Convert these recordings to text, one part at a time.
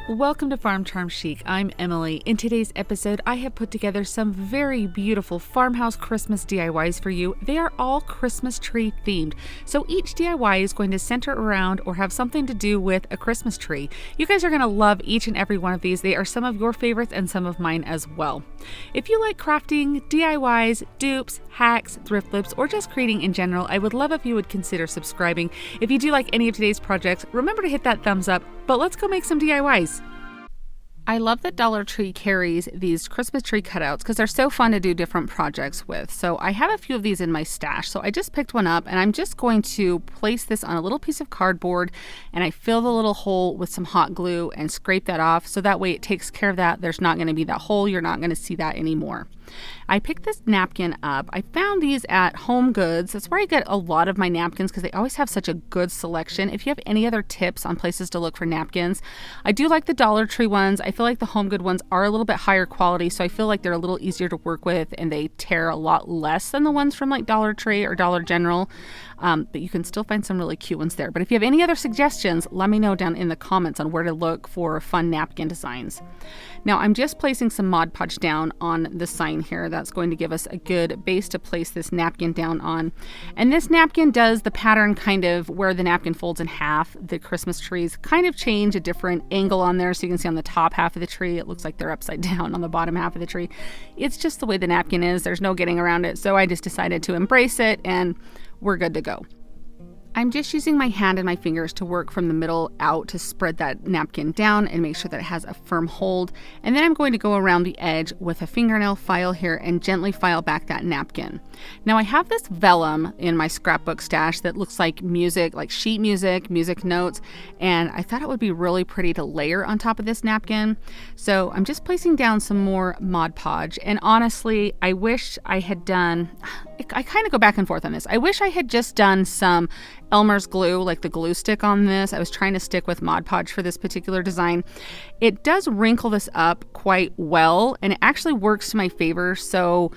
Welcome to Farm Charm Chic. I'm Emily. In today's episode, I have put together some very beautiful farmhouse Christmas DIYs for you. They are all Christmas tree themed. So each DIY is going to center around or have something to do with a Christmas tree. You guys are going to love each and every one of these. They are some of your favorites and some of mine as well. If you like crafting, DIYs, dupes, hacks, thrift flips, or just creating in general, I would love if you would consider subscribing. If you do like any of today's projects, remember to hit that thumbs up, but let's go make some DIYs. I love that Dollar Tree carries these Christmas tree cutouts because they're so fun to do different projects with. So I have a few of these in my stash. So I just picked one up and I'm just going to place this on a little piece of cardboard, and I fill the little hole with some hot glue and scrape that off. So that way it takes care of that. There's not going to be that hole. You're not going to see that anymore. I picked this napkin up. I found these at Home Goods. That's where I get a lot of my napkins because they always have such a good selection. If you have any other tips on places to look for napkins, I do like the Dollar Tree ones. I feel like the Home Good ones are a little bit higher quality, so I feel like they're a little easier to work with and they tear a lot less than the ones from like Dollar Tree or Dollar General. But you can still find some really cute ones there. But if you have any other suggestions, let me know down in the comments on where to look for fun napkin designs. Now I'm just placing some Mod Podge down on the sign here. That's going to give us a good base to place this napkin down on. And this napkin does the pattern kind of where the napkin folds in half. The Christmas trees kind of change a different angle on there. So you can see on the top half of the tree, it looks like they're upside down on the bottom half of the tree. It's just the way the napkin is. There's no getting around it. So I just decided to embrace it and we're good to go. I'm just using my hand and my fingers to work from the middle out to spread that napkin down and make sure that it has a firm hold. And then I'm going to go around the edge with a fingernail file here and gently file back that napkin. Now I have this vellum in my scrapbook stash that looks like music, like sheet music, music notes, and I thought it would be really pretty to layer on top of this napkin. So I'm just placing down some more Mod Podge, and honestly, I wish I had done, I kind of go back and forth on this. I wish I had just done some Elmer's glue, like the glue stick on this. I was trying to stick with Mod Podge for this particular design. It does wrinkle this up quite well, and it actually works to my favor. So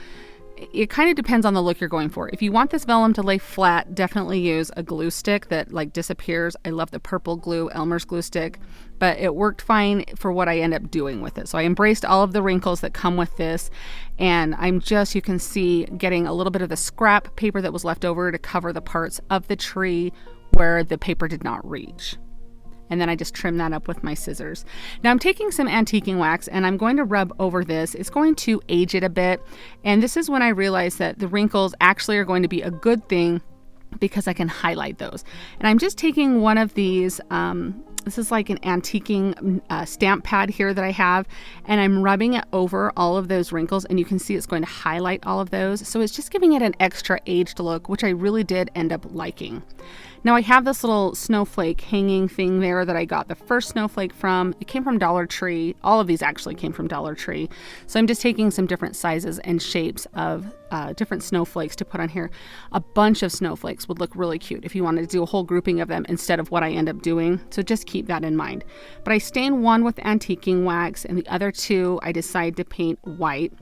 it kind of depends on the look you're going for. If you want this vellum to lay flat, definitely use a glue stick that like disappears. I love the purple glue, Elmer's glue stick, but it worked fine for what I end up doing with it. So I embraced all of the wrinkles that come with this, and I'm just, you can see, getting a little bit of the scrap paper that was left over to cover the parts of the tree where the paper did not reach. And then I just trim that up with my scissors. Now I'm taking some antiquing wax and I'm going to rub over this. It's going to age it a bit. And this is when I realized that the wrinkles actually are going to be a good thing because I can highlight those. And I'm just taking one of these, this is like an antiquing stamp pad here that I have, and I'm rubbing it over all of those wrinkles, and you can see it's going to highlight all of those. So it's just giving it an extra aged look, which I really did end up liking. Now I have this little snowflake hanging thing there that I got the first snowflake from. It came from Dollar Tree. All of these actually came from Dollar Tree. So I'm just taking some different sizes and shapes of different snowflakes to put on here. A bunch of snowflakes would look really cute if you wanted to do a whole grouping of them instead of what I end up doing. So just keep that in mind. But I stain one with antiquing wax and the other two I decided to paint white.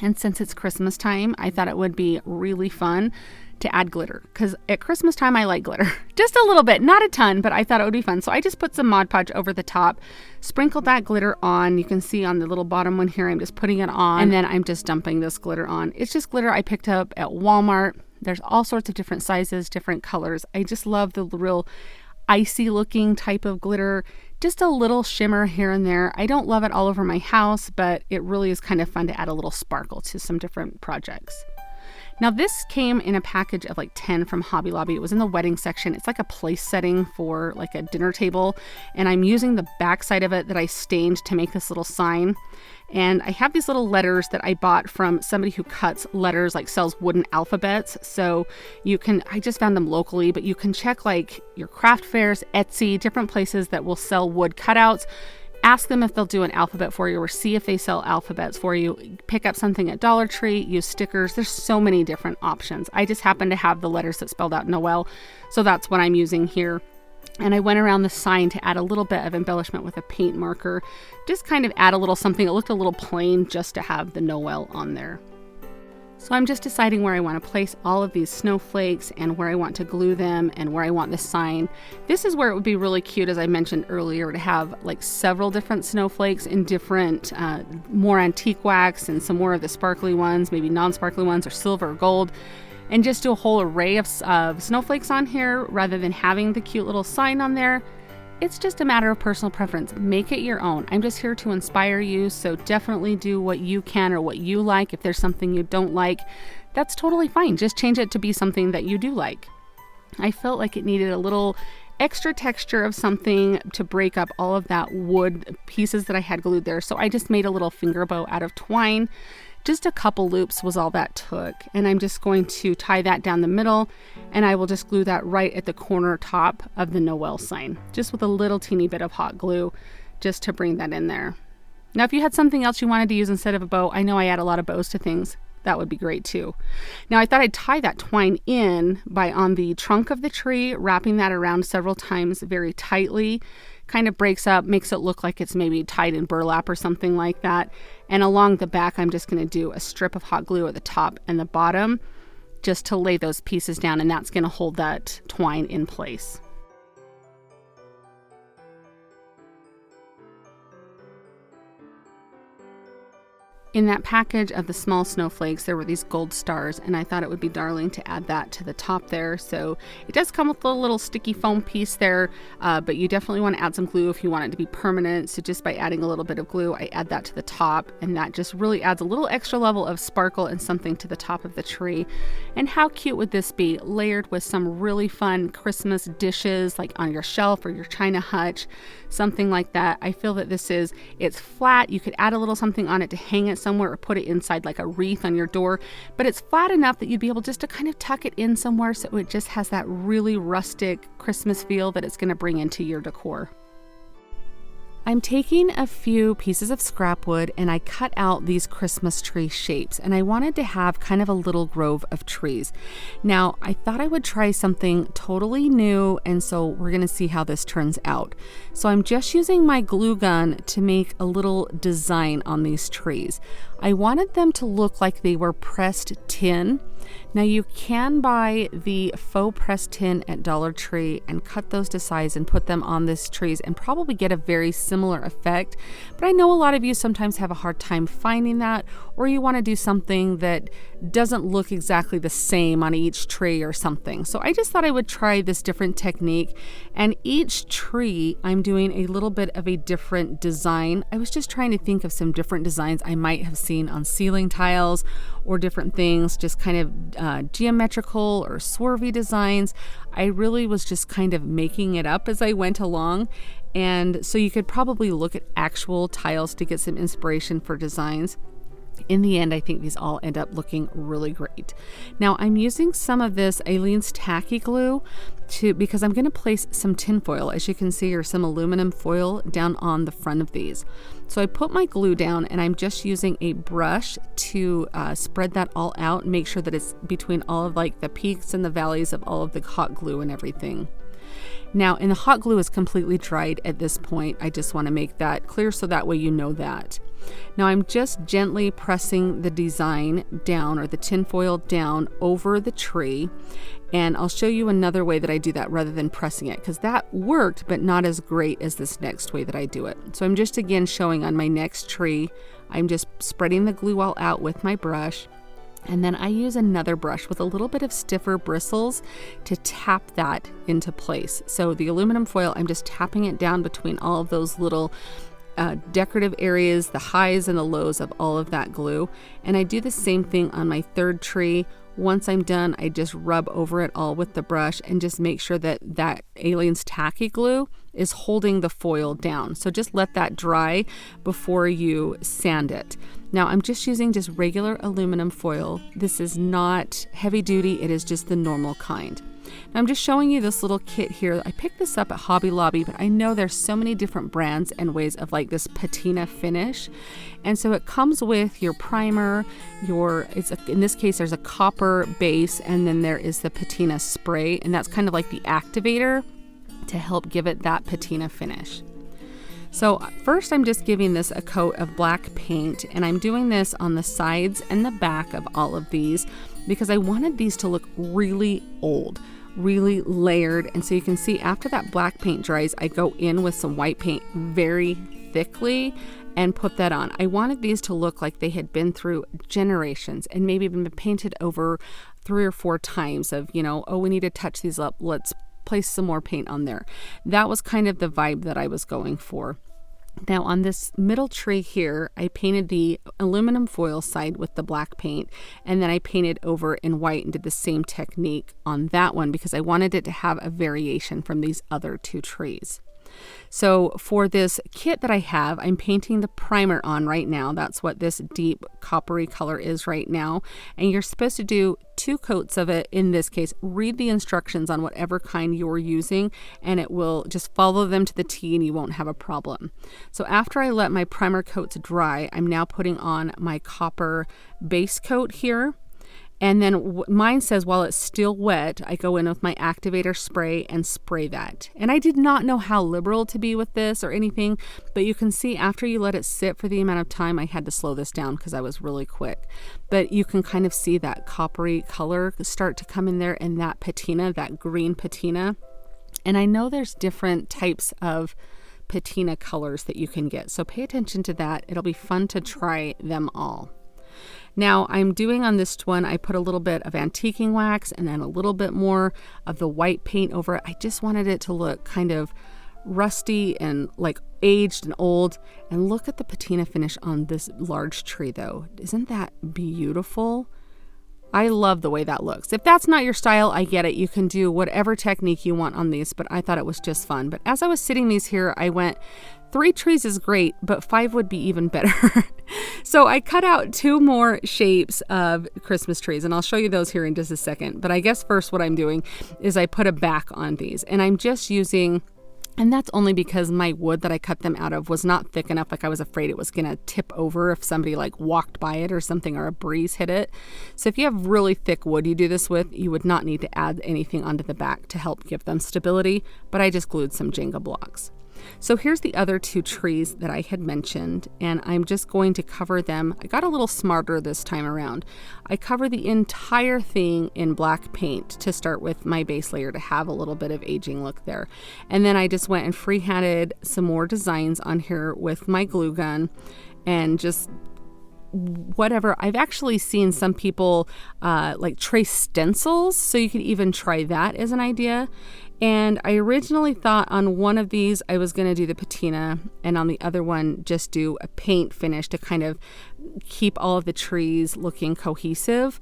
And since it's Christmas time, I thought it would be really fun to add glitter, because at Christmas time I like glitter just a little bit, not a ton, but I thought it would be fun. So I just put some Mod Podge over the top, sprinkled that glitter on. You can see on the little bottom one here, I'm just putting it on, and then I'm just dumping this glitter on. It's just glitter I picked up at Walmart. There's all sorts of different sizes, different colors. I just love the real icy looking type of glitter, just a little shimmer here and there. I don't love it all over my house, but it really is kind of fun to add a little sparkle to some different projects. Now this came in a package of like 10 from Hobby Lobby. It was in the wedding section. It's like a place setting for like a dinner table. And I'm using the back side of it that I stained to make this little sign. And I have these little letters that I bought from somebody who cuts letters, like sells wooden alphabets. So you can, I just found them locally, but you can check like your craft fairs, Etsy, different places that will sell wood cutouts. Ask them if they'll do an alphabet for you, or see if they sell alphabets for you. Pick up something at Dollar Tree, use stickers. There's so many different options. I just happen to have the letters that spelled out Noel, so that's what I'm using here. And I went around the sign to add a little bit of embellishment with a paint marker. Just kind of add a little something. It looked a little plain just to have the Noel on there. So I'm just deciding where I want to place all of these snowflakes and where I want to glue them and where I want the sign. This is where it would be really cute, as I mentioned earlier, to have like several different snowflakes in different, more antique wax and some more of the sparkly ones, maybe non-sparkly ones or silver or gold, and just do a whole array of snowflakes on here rather than having the cute little sign on there. It's just a matter of personal preference. Make it your own. I'm just here to inspire you, so definitely do what you can or what you like. If there's something you don't like, that's totally fine. Just change it to be something that you do like. I felt like it needed a little extra texture of something to break up all of that wood pieces that I had glued there. So I just made a little finger bow out of twine. Just a couple loops was all that took. And I'm just going to tie that down the middle, and I will just glue that right at the corner top of the Noel sign, just with a little teeny bit of hot glue, just to bring that in there. Now, if you had something else you wanted to use instead of a bow, I know I add a lot of bows to things. That would be great too. Now, I thought I'd tie that twine in by on the trunk of the tree, wrapping that around several times very tightly. Kind of breaks up, makes it look like it's maybe tied in burlap or something like that. And along the back, I'm just going to do a strip of hot glue at the top and the bottom just to lay those pieces down, and that's going to hold that twine in place. In that package of the small snowflakes, there were these gold stars, and I thought it would be darling to add that to the top there. So it does come with a little sticky foam piece there, but you definitely want to add some glue if you want it to be permanent. So just by adding a little bit of glue, I add that to the top, and that just really adds a little extra level of sparkle and something to the top of the tree. And how cute would this be, layered with some really fun Christmas dishes, like on your shelf or your china hutch, something like that. I feel that it's flat. You could add a little something on it to hang it somewhere or put it inside like a wreath on your door, but it's flat enough that you'd be able just to kind of tuck it in somewhere, so it just has that really rustic Christmas feel that it's going to bring into your decor. I'm taking a few pieces of scrap wood and I cut out these Christmas tree shapes, and I wanted to have kind of a little grove of trees. Now, I thought I would try something totally new, and so we're going to see how this turns out. So I'm just using my glue gun to make a little design on these trees. I wanted them to look like they were pressed tin. Now, you can buy the faux pressed tin at Dollar Tree and cut those to size and put them on these trees and probably get a very similar effect. But I know a lot of you sometimes have a hard time finding that, or you want to do something that doesn't look exactly the same on each tree or something. So I just thought I would try this different technique, and each tree I'm doing a little bit of a different design. I was just trying to think of some different designs I might have seen on ceiling tiles or different things, just kind of geometrical or swervy designs. I really was just kind of making it up as I went along. And so you could probably look at actual tiles to get some inspiration for designs. In the end, I think these all end up looking really great. Now, I'm using some of this Aleene's tacky glue because I'm going to place some tin foil, as you can see, or some aluminum foil down on the front of these. So I put my glue down, and I'm just using a brush to spread that all out and make sure that it's between all of like the peaks and the valleys of all of the hot glue and everything. Now, and the hot glue is completely dried at this point. I just want to make that clear so that way you know that. Now I'm just gently pressing the design down, or the tin foil down, over the tree. And I'll show you another way that I do that rather than pressing it, because that worked, but not as great as this next way that I do it. So I'm just again showing on my next tree, I'm just spreading the glue all out with my brush. And then I use another brush with a little bit of stiffer bristles to tap that into place. So the aluminum foil, I'm just tapping it down between all of those little decorative areas, the highs and the lows of all of that glue. And I do the same thing on my third tree. Once I'm done, I just rub over it all with the brush and just make sure that that Aleene's tacky glue is holding the foil down. So just let that dry before you sand it. Now I'm just using just regular aluminum foil. This is not heavy duty, it is just the normal kind. Now I'm just showing you this little kit here. I picked this up at Hobby Lobby, but I know there's so many different brands and ways of like this patina finish. And so it comes with your primer, in this case there's a copper base, and then there is the patina spray, and that's kind of like the activator to help give it that patina finish. So first I'm just giving this a coat of black paint, and I'm doing this on the sides and the back of all of these because I wanted these to look really old, really layered. And so you can see after that black paint dries, I go in with some white paint very thickly and put that on. I wanted these to look like they had been through generations and maybe been painted over 3 or 4 times of, oh, we need to touch these up. Let's place some more paint on there. That was kind of the vibe that I was going for. Now on this middle tree here, I painted the aluminum foil side with the black paint, and then I painted over in white and did the same technique on that one because I wanted it to have a variation from these other 2 trees. So for this kit that I have, I'm painting the primer on right now. That's what this deep coppery color is right now. And you're supposed to do 2 coats of it. In this case, read the instructions on whatever kind you're using, and it will just follow them to the T and you won't have a problem. So after I let my primer coats dry, I'm now putting on my copper base coat here. And then mine says while it's still wet, I go in with my activator spray and spray that. And I did not know how liberal to be with this or anything, but you can see after you let it sit for the amount of time, I had to slow this down because I was really quick. But you can kind of see that coppery color start to come in there and that patina, that green patina. And I know there's different types of patina colors that you can get, so pay attention to that. It'll be fun to try them all. Now I'm doing on this one, I put a little bit of antiquing wax and then a little bit more of the white paint over it. I just wanted it to look kind of rusty and like aged and old. And look at the patina finish on this large tree though. Isn't that beautiful? I love the way that looks. If that's not your style, I get it. You can do whatever technique you want on these, but I thought it was just fun. But as I was sitting these here, I went, 3 trees is great, but 5 would be even better. So I cut out 2 more shapes of Christmas trees, and I'll show you those here in just a second. But I guess first what I'm doing is I put a back on these, and I'm just using, and that's only because my wood that I cut them out of was not thick enough. Like I was afraid it was going to tip over if somebody like walked by it or something, or a breeze hit it. So if you have really thick wood you do this with, you would not need to add anything onto the back to help give them stability, but I just glued some Jenga blocks. So here's the other 2 trees that I had mentioned, and I'm just going to cover them. I got a little smarter this time around. I cover the entire thing in black paint to start with my base layer to have a little bit of aging look there. And then I just went and freehanded some more designs on here with my glue gun and just whatever. I've actually seen some people like trace stencils, so you could even try that as an idea. And I originally thought on one of these I was going to do the patina, and on the other one just do a paint finish to kind of keep all of the trees looking cohesive.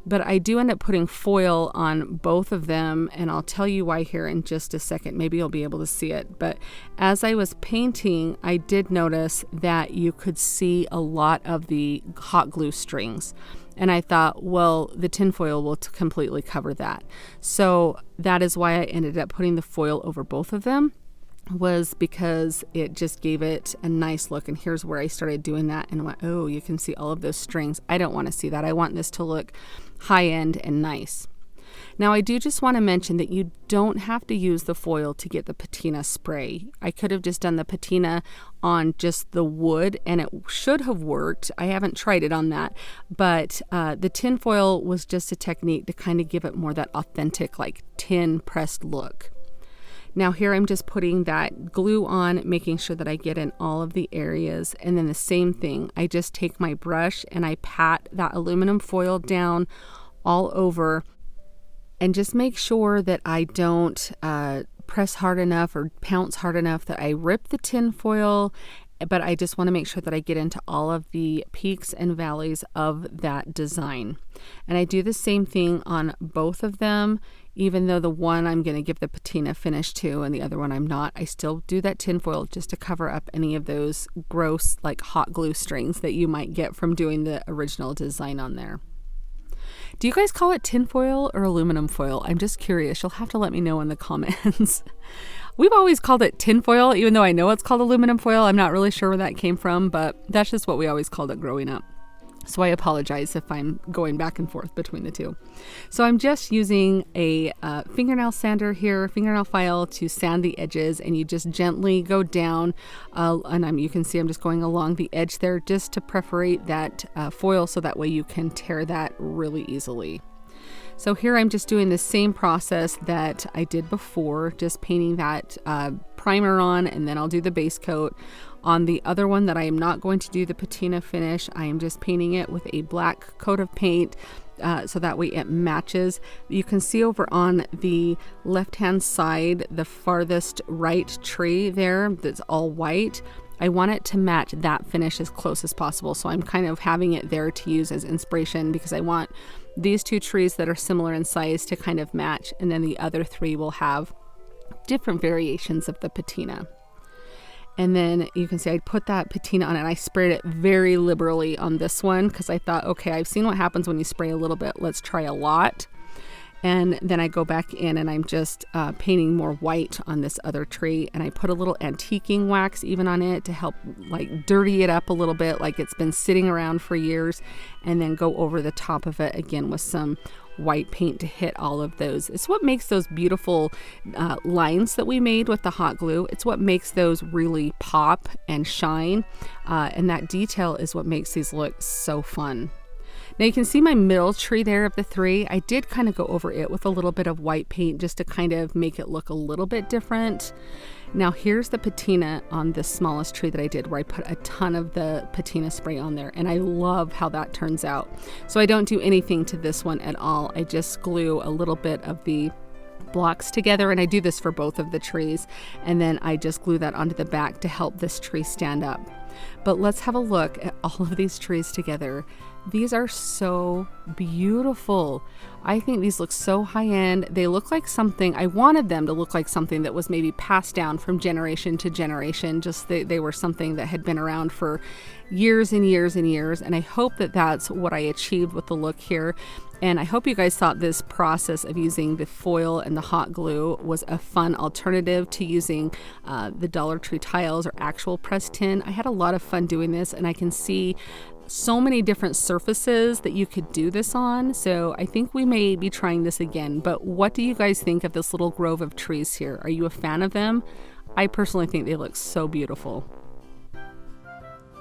But I do end up putting foil on both of them, and I'll tell you why here in just a second. Maybe you'll be able to see it. But as I was painting, I did notice that you could see a lot of the hot glue strings. And I thought, well, the tin foil will completely cover that. So that is why I ended up putting the foil over both of them, was because it just gave it a nice look. And here's where I started doing that and went, oh, you can see all of those strings. I don't want to see that. I want this to look high end and nice. Now I do just want to mention that you don't have to use the foil to get the patina spray. I could have just done the patina on just the wood and it should have worked. I haven't tried it on that, but the tin foil was just a technique to kind of give it more that authentic like tin pressed look. Now here I'm just putting that glue on, making sure that I get in all of the areas. And then the same thing, I just take my brush and I pat that aluminum foil down all over and just make sure that I don't press hard enough or pounce hard enough that I rip the tin foil, but I just want to make sure that I get into all of the peaks and valleys of that design. And I do the same thing on both of them, even though the one I'm going to give the patina finish to and the other one I'm not. I still do that tin foil just to cover up any of those gross like hot glue strings that you might get from doing the original design on there. Do you guys call it tin foil or aluminum foil? I'm just curious. You'll have to let me know in the comments. We've always called it tin foil, even though I know it's called aluminum foil. I'm not really sure where that came from, but that's just what we always called it growing up. So I apologize if I'm going back and forth between the two. So I'm just using a fingernail sander here, fingernail file, to sand the edges, and you just gently go down, and you can see I'm just going along the edge there just to perforate that foil so that way you can tear that really easily. So here I'm just doing the same process that I did before, just painting that primer on, and then I'll do the base coat. On the other one that I am not going to do the patina finish, I am just painting it with a black coat of paint so that way it matches. You can see over on the left hand side, the farthest right tree there that's all white. I want it to match that finish as close as possible. So I'm kind of having it there to use as inspiration because I want these two trees that are similar in size to kind of match, and then the other three will have different variations of the patina. And then you can see I put that patina on it, and I sprayed it very liberally on this one because I thought, okay, I've seen what happens when you spray a little bit. Let's try a lot. And then I go back in and I'm just painting more white on this other tree, and I put a little antiquing wax even on it to help like dirty it up a little bit like it's been sitting around for years, and then go over the top of it again with some white paint to hit all of those. It's what makes those beautiful lines that we made with the hot glue. It's what makes those really pop and shine, and that detail is what makes these look so fun. Now you can see my middle tree there of the three. I did kind of go over it with a little bit of white paint just to kind of make it look a little bit different. Now here's the patina on the smallest tree that I did, where I put a ton of the patina spray on there, and I love how that turns out. So I don't do anything to this one at all. I just glue a little bit of the blocks together, and I do this for both of the trees, and then I just glue that onto the back to help this tree stand up. But let's have a look at all of these trees together. These are so beautiful. I think these look so high-end. They look like something, I wanted them to look like something that was maybe passed down from generation to generation. Just they were something that had been around for years and years and years. And I hope that that's what I achieved with the look here. And I hope you guys thought this process of using the foil and the hot glue was a fun alternative to using the Dollar Tree tiles or actual pressed tin. I had a lot of fun doing this, and I can see so many different surfaces that you could do this on. So I think we may be trying this again. But what do you guys think of this little grove of trees here? Are you a fan of them? I personally think they look so beautiful.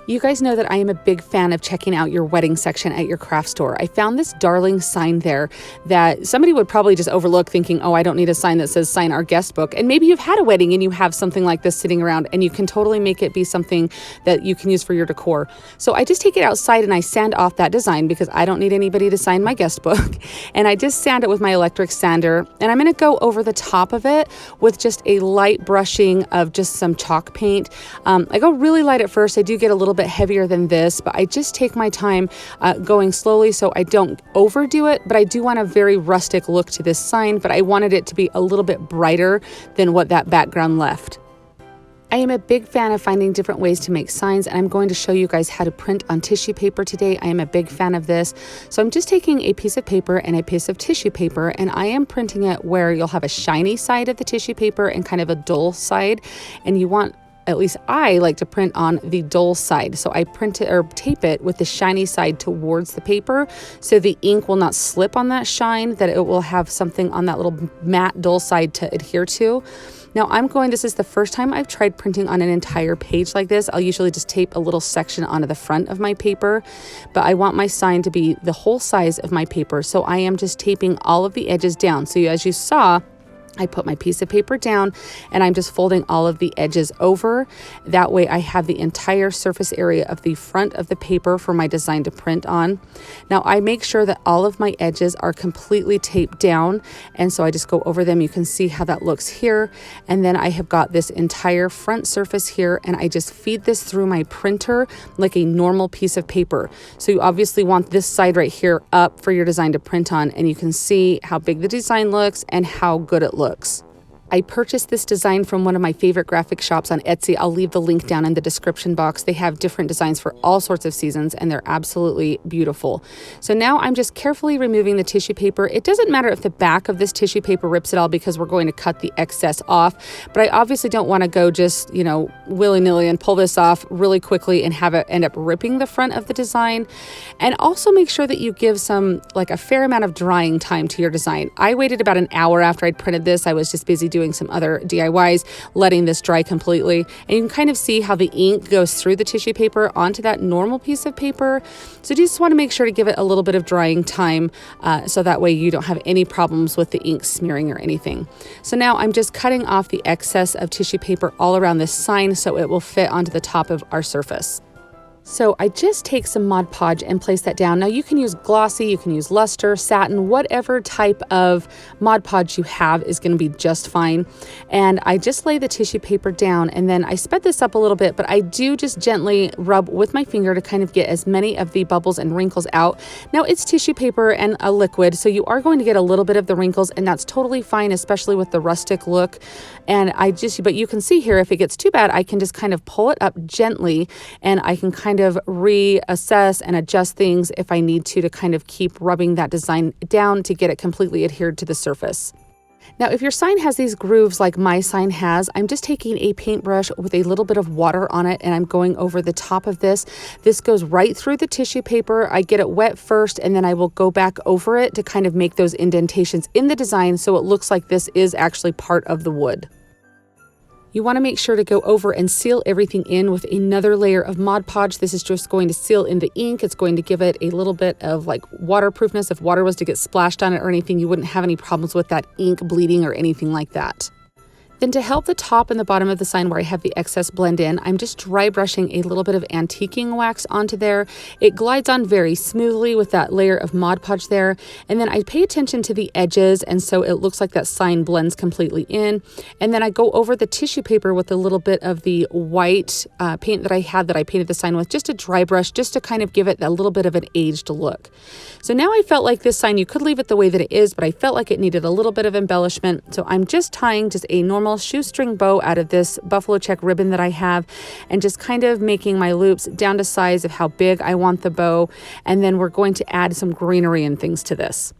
You guys know that I am a big fan of checking out your wedding section at your craft store. I found this darling sign there that somebody would probably just overlook, thinking, oh, I don't need a sign that says sign our guest book. And maybe you've had a wedding and you have something like this sitting around, and you can totally make it be something that you can use for your decor. So I just take it outside and I sand off that design because I don't need anybody to sign my guest book. And I just sand it with my electric sander, and I'm going to go over the top of it with just a light brushing of just some chalk paint. I go really light at first. I do get a little bit heavier than this, but I just take my time going slowly so I don't overdo it. But I do want a very rustic look to this sign, but I wanted it to be a little bit brighter than what that background left. I am a big fan of finding different ways to make signs, and I'm going to show you guys how to print on tissue paper today. I am a big fan of this. So I'm just taking a piece of paper and a piece of tissue paper, and I am printing it where you'll have a shiny side of the tissue paper and kind of a dull side. And you want, at least I like to print on the dull side. So I print it or tape it with the shiny side towards the paper so the ink will not slip on that shine, that it will have something on that little matte dull side to adhere to. Now this is the first time I've tried printing on an entire page like this. I'll usually just tape a little section onto the front of my paper, but I want my sign to be the whole size of my paper. So I am just taping all of the edges down. So as you saw, I put my piece of paper down and I'm just folding all of the edges over. That way I have the entire surface area of the front of the paper for my design to print on. Now I make sure that all of my edges are completely taped down, and so I just go over them. You can see how that looks here. And then I have got this entire front surface here, and I just feed this through my printer like a normal piece of paper. So you obviously want this side right here up for your design to print on, and you can see how big the design looks and how good it looks. I purchased this design from one of my favorite graphic shops on Etsy. I'll leave the link down in the description box. They have different designs for all sorts of seasons, and they're absolutely beautiful. So now I'm just carefully removing the tissue paper. It doesn't matter if the back of this tissue paper rips at all because we're going to cut the excess off, but I obviously don't want to go just, willy-nilly and pull this off really quickly and have it end up ripping the front of the design. And also make sure that you give a fair amount of drying time to your design. I waited about an hour after I'd printed this. I was just busy doing some other DIYs, letting this dry completely. And you can kind of see how the ink goes through the tissue paper onto that normal piece of paper. So you just want to make sure to give it a little bit of drying time so that way you don't have any problems with the ink smearing or anything. So now I'm just cutting off the excess of tissue paper all around this sign so it will fit onto the top of our surface. So I just take some Mod Podge and place that down. Now you can use glossy, you can use luster, satin, whatever type of Mod Podge you have is going to be just fine. And I just lay the tissue paper down, and then I sped this up a little bit, but I do just gently rub with my finger to kind of get as many of the bubbles and wrinkles out. Now it's tissue paper and a liquid, so you are going to get a little bit of the wrinkles, and that's totally fine, especially with the rustic look. And but you can see here, if it gets too bad, I can just kind of pull it up gently, and I can kind of reassess and adjust things if I need to kind of keep rubbing that design down to get it completely adhered to the surface. Now, if your sign has these grooves like my sign has, I'm just taking a paintbrush with a little bit of water on it, and I'm going over the top of this. This goes right through the tissue paper. I get it wet first, and then I will go back over it to kind of make those indentations in the design so it looks like this is actually part of the wood. You want to make sure to go over and seal everything in with another layer of Mod Podge. This is just going to seal in the ink. It's going to give it a little bit of waterproofness. If water was to get splashed on it or anything, you wouldn't have any problems with that ink bleeding or anything like that. Then to help the top and the bottom of the sign where I have the excess blend in, I'm just dry brushing a little bit of antiquing wax onto there. It glides on very smoothly with that layer of Mod Podge there. And then I pay attention to the edges, and so it looks like that sign blends completely in. And then I go over the tissue paper with a little bit of the white paint that I painted the sign with, just a dry brush, just to kind of give it a little bit of an aged look. So now I felt like this sign, you could leave it the way that it is, but I felt like it needed a little bit of embellishment. So I'm just tying just a normal shoestring bow out of this buffalo check ribbon that I have, and just kind of making my loops down to size of how big I want the bow. And then we're going to add some greenery and things to this.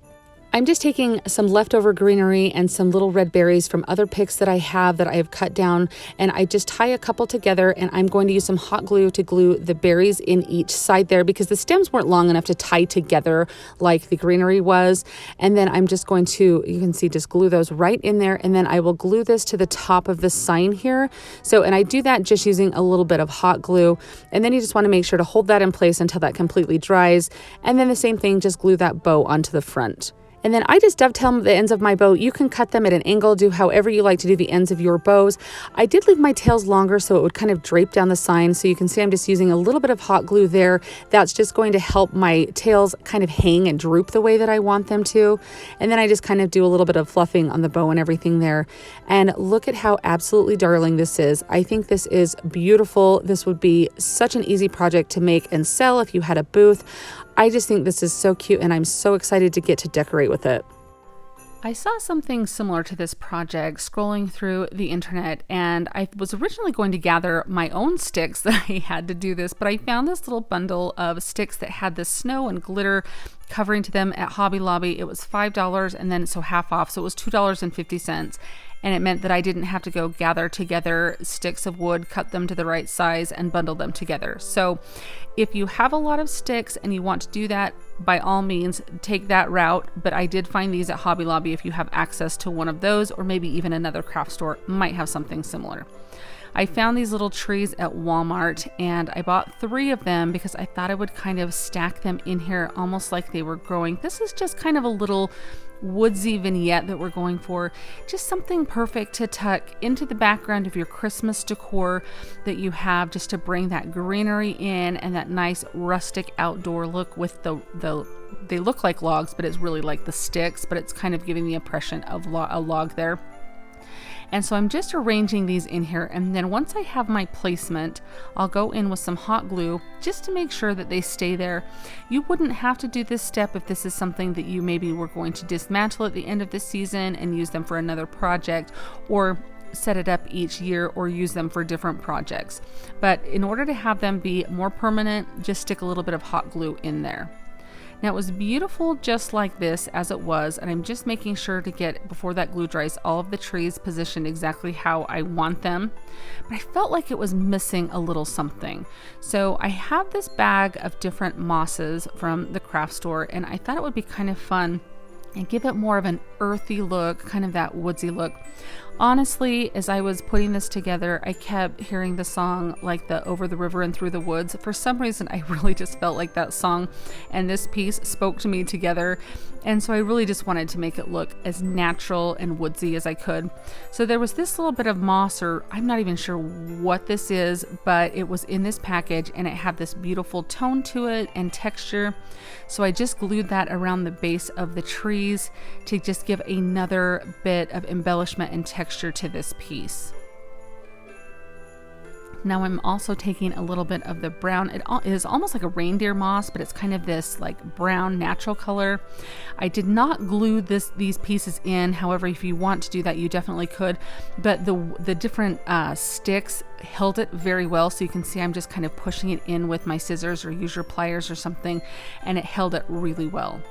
I'm just taking some leftover greenery and some little red berries from other picks that I have cut down, and I just tie a couple together, and I'm going to use some hot glue to glue the berries in each side there because the stems weren't long enough to tie together like the greenery was. And then I'm just going to, you can see, just glue those right in there, and then I will glue this to the top of the sign here. And I do that just using a little bit of hot glue, and then you just want to make sure to hold that in place until that completely dries. And then the same thing, just glue that bow onto the front. And then I just dovetail the ends of my bow. You can cut them at an angle, do however you like to do the ends of your bows. I did leave my tails longer so it would kind of drape down the sign. So you can see I'm just using a little bit of hot glue there. That's just going to help my tails kind of hang and droop the way that I want them to. And then I just kind of do a little bit of fluffing on the bow and everything there. And look at how absolutely darling this is. I think this is beautiful. This would be such an easy project to make and sell if you had a booth. I just think this is so cute, and I'm so excited to get to decorate with it. I saw something similar to this project scrolling through the internet, and I was originally going to gather my own sticks that I had to do this, but I found this little bundle of sticks that had the snow and glitter covering to them at Hobby Lobby. It was $5, and then so half off, so it was $2.50. And it meant that I didn't have to go gather together sticks of wood, cut them to the right size, and bundle them together. So if you have a lot of sticks and you want to do that, by all means, take that route. But I did find these at Hobby Lobby. If you have access to one of those, or maybe even another craft store might have something similar. I found these little trees at Walmart, and I bought 3 of them because I thought I would kind of stack them in here almost like they were growing. This is just kind of a little woodsy vignette that we're going for, just something perfect to tuck into the background of your Christmas decor that you have, just to bring that greenery in and that nice rustic outdoor look with they look like logs, but it's really like the sticks, but it's kind of giving the impression of a log there. And so I'm just arranging these in here, and then once I have my placement, I'll go in with some hot glue just to make sure that they stay there. You wouldn't have to do this step if this is something that you maybe were going to dismantle at the end of the season and use them for another project, or set it up each year or use them for different projects. But in order to have them be more permanent, just stick a little bit of hot glue in there. Now it was beautiful just like this as it was, and I'm just making sure to get, before that glue dries, all of the trees positioned exactly how I want them. But I felt like it was missing a little something. So I have this bag of different mosses from the craft store, and I thought it would be kind of fun and give it more of an earthy look, kind of that woodsy look. Honestly, as I was putting this together, I kept hearing the song, like the Over the River and Through the Woods. For some reason, I really just felt like that song and this piece spoke to me together. And so I really just wanted to make it look as natural and woodsy as I could. So there was this little bit of moss, or I'm not even sure what this is, but it was in this package and it had this beautiful tone to it and texture. So I just glued that around the base of the trees to just give another bit of embellishment and texture to this piece. Now I'm also taking a little bit of the brown. It is almost like a reindeer moss, but it's kind of this like brown natural color. I did not glue these pieces in. However, if you want to do that, you definitely could. But the different sticks held it very well. So you can see I'm just kind of pushing it in with my scissors, or use your pliers or something, and it held it really well.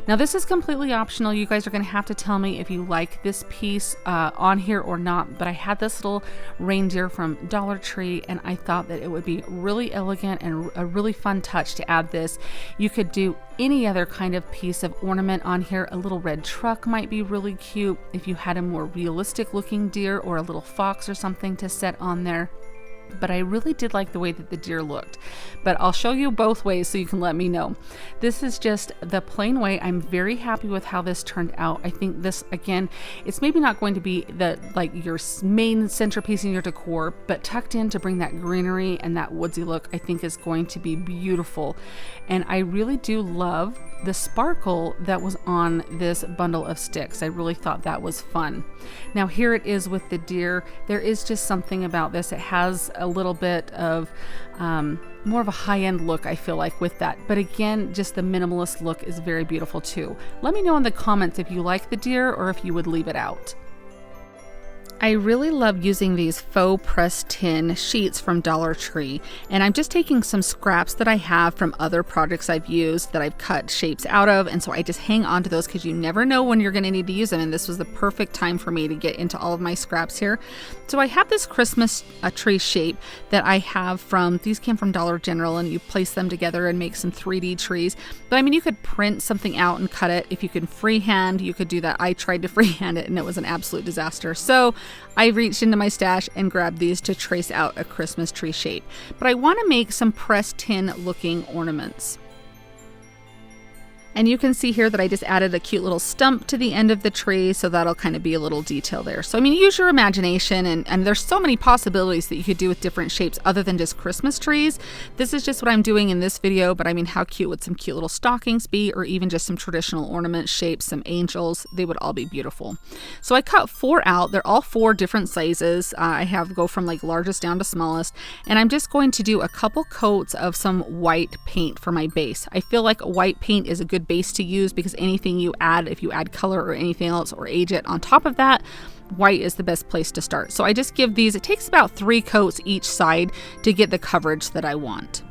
Now this is completely optional. You guys are going to have to tell me if you like this piece on here or not, but I had this little reindeer from Dollar Tree, and I thought that it would be really elegant and a really fun touch to add this. You could do any other kind of piece of ornament on here. A little red truck might be really cute if you had a more realistic looking deer, or a little fox or something to set on there. But I really did like the way that the deer looked. But I'll show you both ways so you can let me know. This is just the plain way. I'm very happy with how this turned out. I think this, again, it's maybe not going to be your main centerpiece in your decor, but tucked in to bring that greenery and that woodsy look, I think is going to be beautiful. And I really do love the sparkle that was on this bundle of sticks. I really thought that was fun. Now here it is with the deer. There is just something about this. It has a little bit of more of a high-end look, I feel like, with that. But again, just the minimalist look is very beautiful too. Let me know in the comments if you like the deer or if you would leave it out. I really love using these faux pressed tin sheets from Dollar Tree, and I'm just taking some scraps that I have from other projects I've used that I've cut shapes out of, and so I just hang on to those because you never know when you're going to need to use them, and this was the perfect time for me to get into all of my scraps here. So I have this Christmas tree shape that I have from, these came from Dollar General, and you place them together and make some 3D trees. But I mean, you could print something out and cut it. If you can freehand, you could do that. I tried to freehand it and it was an absolute disaster. So I reached into my stash and grabbed these to trace out a Christmas tree shape. But I want to make some pressed tin looking ornaments. And you can see here that I just added a cute little stump to the end of the tree, so that'll kind of be a little detail there. So I mean, use your imagination, and there's so many possibilities that you could do with different shapes other than just Christmas trees. This is just what I'm doing in this video, but I mean, how cute would some cute little stockings be, or even just some traditional ornament shapes, some angels? They would all be beautiful. So I cut 4 out. They're all 4 different sizes. I have go from like largest down to smallest, and I'm just going to do a couple coats of some white paint for my base. I feel like white paint is a good base to use, because anything you add, if you add color or anything else or age it on top of that, white is the best place to start. So I just give these, it takes about 3 coats each side to get the coverage that I want.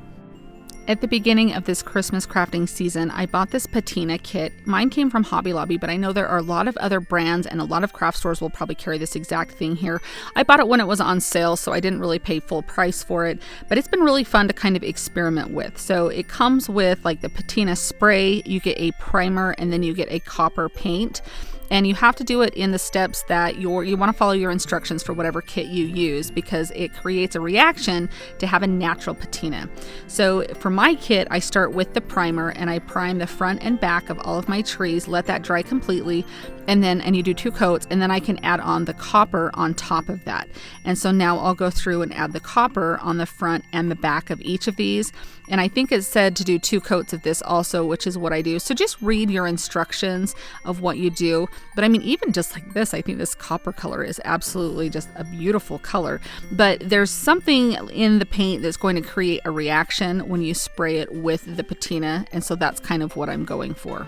At the beginning of this Christmas crafting season, I bought this patina kit. Mine came from Hobby Lobby, but I know there are a lot of other brands, and a lot of craft stores will probably carry this exact thing here. I bought it when it was on sale, so I didn't really pay full price for it, but it's been really fun to kind of experiment with. So it comes with like the patina spray, you get a primer, and then you get a copper paint. And you have to do it in the steps that you want to follow your instructions for whatever kit you use, because it creates a reaction to have a natural patina. So for my kit, I start with the primer and I prime the front and back of all of my trees, let that dry completely. and you do 2 coats, and then I can add on the copper on top of that. And so now I'll go through and add the copper on the front and the back of each of these. And I think it said to do 2 coats of this also, which is what I do. So just read your instructions of what you do. But I mean, even just like this, I think this copper color is absolutely just a beautiful color. But there's something in the paint that's going to create a reaction when you spray it with the patina. And so that's kind of what I'm going for.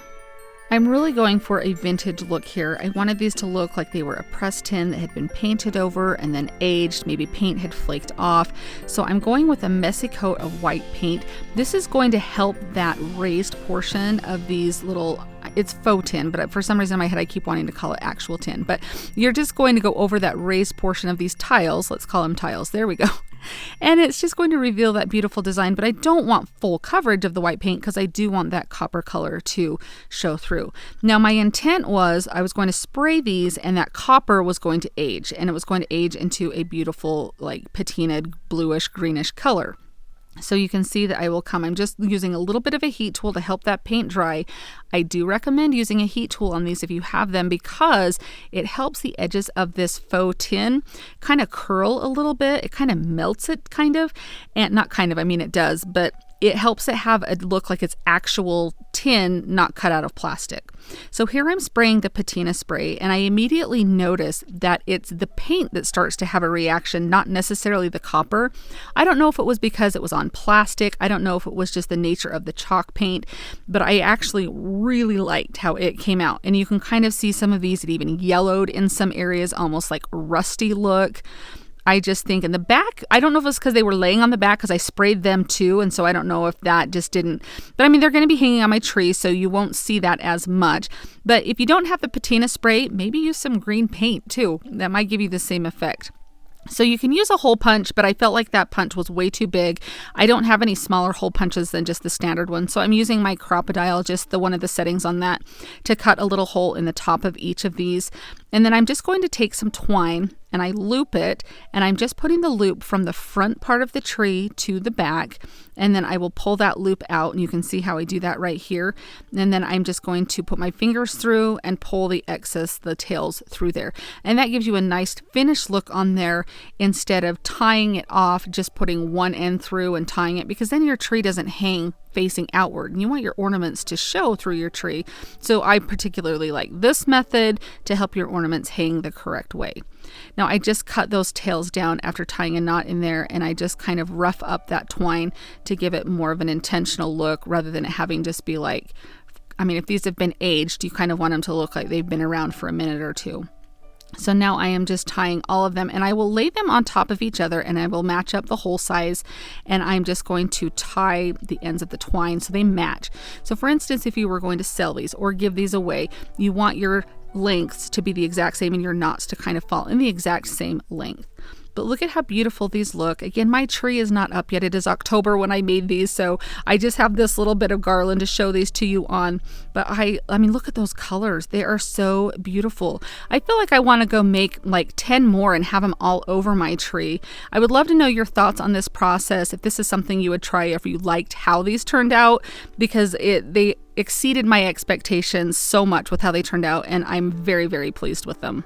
I'm really going for a vintage look here. I wanted these to look like they were a pressed tin that had been painted over and then aged. Maybe paint had flaked off. So I'm going with a messy coat of white paint. This is going to help that raised portion of these little, it's faux tin, but for some reason in my head I keep wanting to call it actual tin. But you're just going to go over that raised portion of these tiles. Let's call them tiles. There we go. And it's just going to reveal that beautiful design, but I don't want full coverage of the white paint because I do want that copper color to show through. Now my intent was I was going to spray these and that copper was going to age, and it was going to age into a beautiful like patinaed bluish greenish color. So you can see that I'm just using a little bit of a heat tool to help that paint dry. I do recommend using a heat tool on these if you have them, because it helps the edges of this faux tin kind of curl a little bit. It kind of melts it and not kind of, I mean it does, but it helps it have a look like it's actual tin, not cut out of plastic. So here I'm spraying the patina spray, and I immediately notice that it's the paint that starts to have a reaction, not necessarily the copper. I don't know if it was because it was on plastic. I don't know if it was just the nature of the chalk paint, but I actually really liked how it came out. And you can kind of see some of these, it even yellowed in some areas, almost like rusty look. I just think in the back, I don't know if it's because they were laying on the back because I sprayed them too. And so I don't know if that just didn't, but I mean, they're going to be hanging on my tree, so you won't see that as much. But if you don't have the patina spray, maybe use some green paint too. That might give you the same effect. So you can use a hole punch, but I felt like that punch was way too big. I don't have any smaller hole punches than just the standard one. So I'm using my Crocodile, just the one of the settings on that, to cut a little hole in the top of each of these. And then I'm just going to take some twine and I loop it, and I'm just putting the loop from the front part of the tree to the back, and then I will pull that loop out, and you can see how I do that right here. And then I'm just going to put my fingers through and pull the excess, the tails through there. And that gives you a nice finished look on there instead of tying it off, just putting one end through and tying it, because then your tree doesn't hang facing outward, and you want your ornaments to show through your tree. So I particularly like this method to help your ornaments hang the correct way. Now I just cut those tails down after tying a knot in there, and I just kind of rough up that twine to give it more of an intentional look rather than it having just be like, I mean, if these have been aged, you kind of want them to look like they've been around for a minute or two. So now I am just tying all of them, and I will lay them on top of each other, and I will match up the hole size, and I'm just going to tie the ends of the twine so they match. So for instance, if you were going to sell these or give these away, you want your lengths to be the exact same and your knots to kind of fall in the exact same length. But look at how beautiful these look. Again, my tree is not up yet. It is October when I made these, so I just have this little bit of garland to show these to you on. But I mean, look at those colors. They are so beautiful. I feel like I want to go make like 10 more and have them all over my tree. I would love to know your thoughts on this process, if this is something you would try, if you liked how these turned out, because they exceeded my expectations so much with how they turned out, and I'm very, very pleased with them.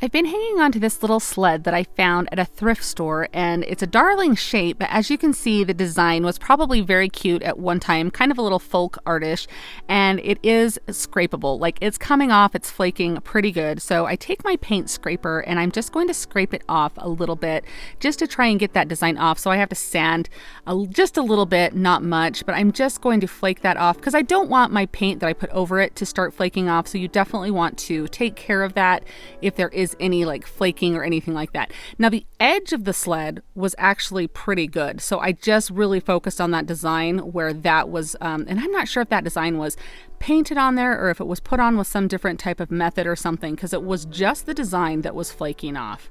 I've been hanging on to this little sled that I found at a thrift store, and it's a darling shape, but as you can see, the design was probably very cute at one time, kind of a little folk artish, and it is scrapable. Like, it's coming off, it's flaking pretty good. So I take my paint scraper and I'm just going to scrape it off a little bit just to try and get that design off. So I have to sand just a little bit, not much, but I'm just going to flake that off because I don't want my paint that I put over it to start flaking off. So you definitely want to take care of that if there is any like flaking or anything like that. Now the edge of the sled was actually pretty good, so I just really focused on that design where that was and I'm not sure if that design was painted on there or if it was put on with some different type of method or something, because it was just the design that was flaking off.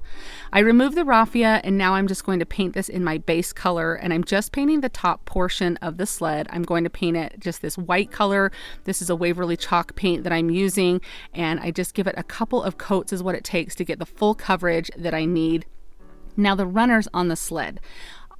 I removed the raffia, and now I'm just going to paint this in my base color, and I'm just painting the top portion of the sled. I'm going to paint it just this white color. This is a Waverly chalk paint that I'm using, and I just give it a couple of coats is what it takes to get the full coverage that I need. Now the runners on the sled,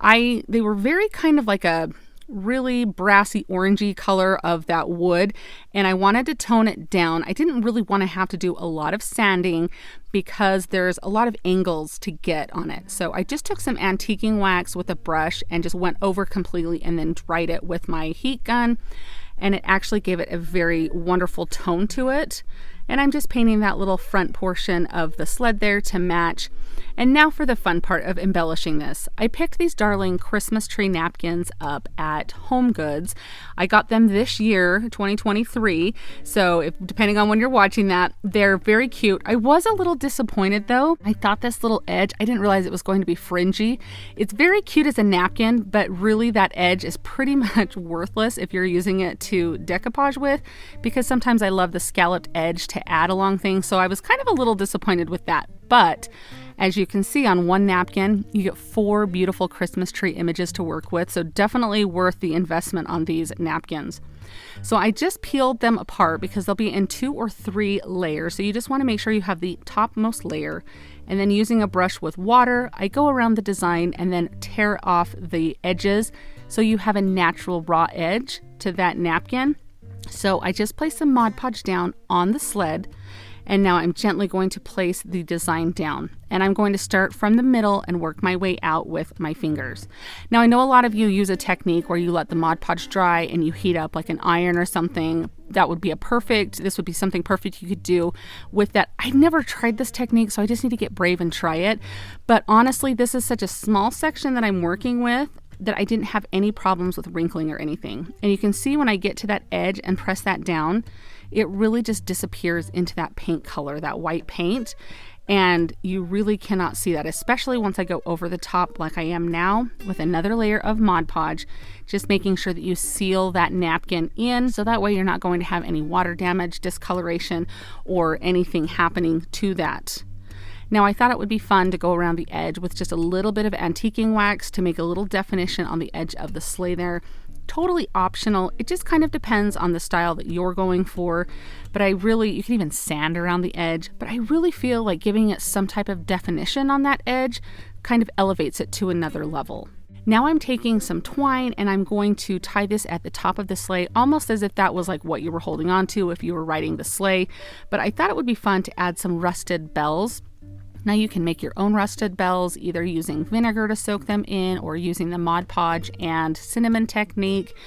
they were very kind of like a really brassy orangey color of that wood, and I wanted to tone it down. I didn't really want to have to do a lot of sanding because there's a lot of angles to get on it. So I just took some antiquing wax with a brush and just went over completely and then dried it with my heat gun, and it actually gave it a very wonderful tone to it. And I'm just painting that little front portion of the sled there to match. And now for the fun part of embellishing this. I picked these darling Christmas tree napkins up at Home Goods. I got them this year, 2023. So depending on when you're watching that, they're very cute. I was a little disappointed though. I thought this little edge, I didn't realize it was going to be fringy. It's very cute as a napkin, but really that edge is pretty much worthless if you're using it to decoupage with, because sometimes I love the scalloped edge to add along things. So I was kind of a little disappointed with that. But as you can see on one napkin, you get 4 beautiful Christmas tree images to work with. So definitely worth the investment on these napkins. So I just peeled them apart because they'll be in 2 or 3 layers. So you just want to make sure you have the topmost layer. And then using a brush with water, I go around the design and then tear off the edges so you have a natural raw edge to that napkin. So I just placed some Mod Podge down on the sled, and now I'm gently going to place the design down. And I'm going to start from the middle and work my way out with my fingers. Now I know a lot of you use a technique where you let the Mod Podge dry and you heat up like an iron or something. This would be something perfect you could do with that. I've never tried this technique, so I just need to get brave and try it. But honestly, this is such a small section that I'm working with that I didn't have any problems with wrinkling or anything. And you can see when I get to that edge and press that down, it really just disappears into that paint color, that white paint. And you really cannot see that, especially once I go over the top like I am now with another layer of Mod Podge, just making sure that you seal that napkin in so that way you're not going to have any water damage, discoloration, or anything happening to that. Now I thought it would be fun to go around the edge with just a little bit of antiquing wax to make a little definition on the edge of the sleigh there. Totally optional. It just kind of depends on the style that you're going for. But you can even sand around the edge, but I really feel like giving it some type of definition on that edge kind of elevates it to another level. Now I'm taking some twine and I'm going to tie this at the top of the sleigh, almost as if that was like what you were holding on to if you were riding the sleigh. But I thought it would be fun to add some rusted bells. Now you can make your own rusted bells, either using vinegar to soak them in or using the Mod Podge and cinnamon technique.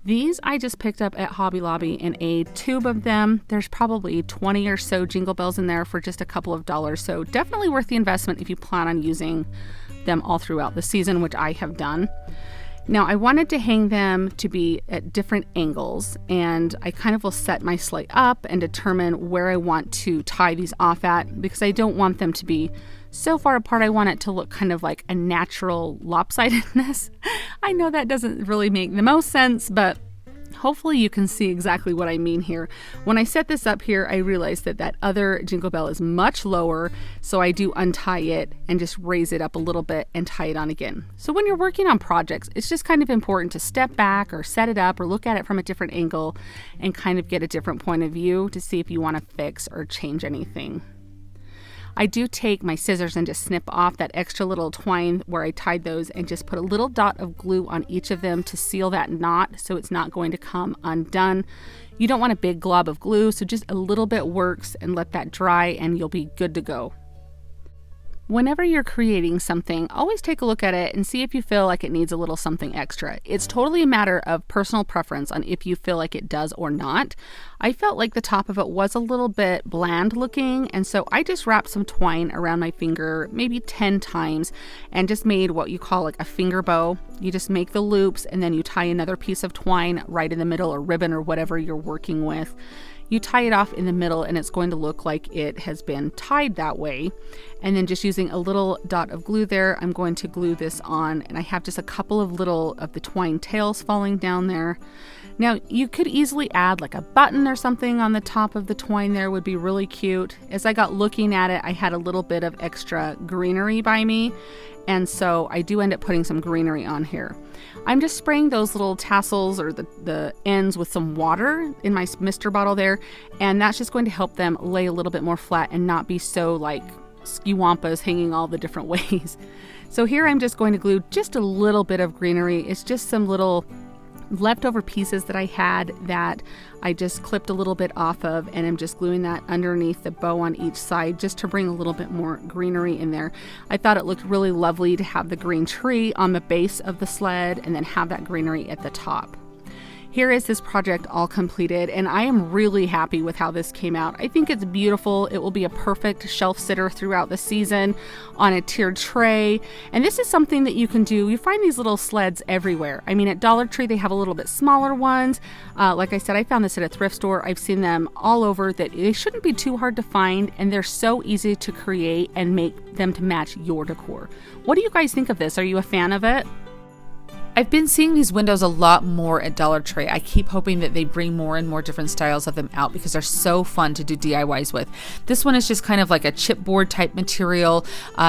These I just picked up at Hobby Lobby in a tube of them. There's probably 20 or so jingle bells in there for just a couple of dollars. So definitely worth the investment if you plan on using them all throughout the season, which I have done. Now I wanted to hang them to be at different angles, and I kind of will set my sleigh up and determine where I want to tie these off at, because I don't want them to be so far apart. I want it to look kind of like a natural lopsidedness. I know that doesn't really make the most sense, but hopefully you can see exactly what I mean here. When I set this up here, I realized that other jingle bell is much lower, so I do untie it and just raise it up a little bit and tie it on again. So when you're working on projects, it's just kind of important to step back or set it up or look at it from a different angle and kind of get a different point of view to see if you want to fix or change anything. I do take my scissors and just snip off that extra little twine where I tied those and just put a little dot of glue on each of them to seal that knot so it's not going to come undone. You don't want a big glob of glue, so just a little bit works, and let that dry and you'll be good to go. Whenever you're creating something, always take a look at it and see if you feel like it needs a little something extra. It's totally a matter of personal preference on if you feel like it does or not. I felt like the top of it was a little bit bland looking, and so I just wrapped some twine around my finger maybe 10 times and just made what you call like a finger bow. You just make the loops and then you tie another piece of twine right in the middle, or ribbon, or whatever you're working with. You tie it off in the middle and it's going to look like it has been tied that way. And then just using a little dot of glue there, I'm going to glue this on, and I have just a couple of little of the twine tails falling down there. Now you could easily add like a button or something on the top of the twine there, would be really cute. As I got looking at it, I had a little bit of extra greenery by me, and so I do end up putting some greenery on here. I'm just spraying those little tassels or the ends with some water in my mister bottle there, and that's just going to help them lay a little bit more flat and not be so like skiwampas hanging all the different ways. So here I'm just going to glue just a little bit of greenery. It's just some little leftover pieces that I had that I just clipped a little bit off of, and I'm just gluing that underneath the bow on each side just to bring a little bit more greenery in there. I thought it looked really lovely to have the green tree on the base of the sled and then have that greenery at the top. Here is this project all completed, and I am really happy with how this came out. I think it's beautiful. It will be a perfect shelf sitter throughout the season on a tiered tray. And this is something that you can do. You find these little sleds everywhere. I mean, at Dollar Tree, they have a little bit smaller ones. Like I said, I found this at a thrift store. I've seen them all over. That they shouldn't be too hard to find, and they're so easy to create and make them to match your decor. What do you guys think of this? Are you a fan of it? I've been seeing these windows a lot more at Dollar Tree. I keep hoping that they bring more and more different styles of them out because they're so fun to do DIYs with. This one is just kind of like a chipboard type material.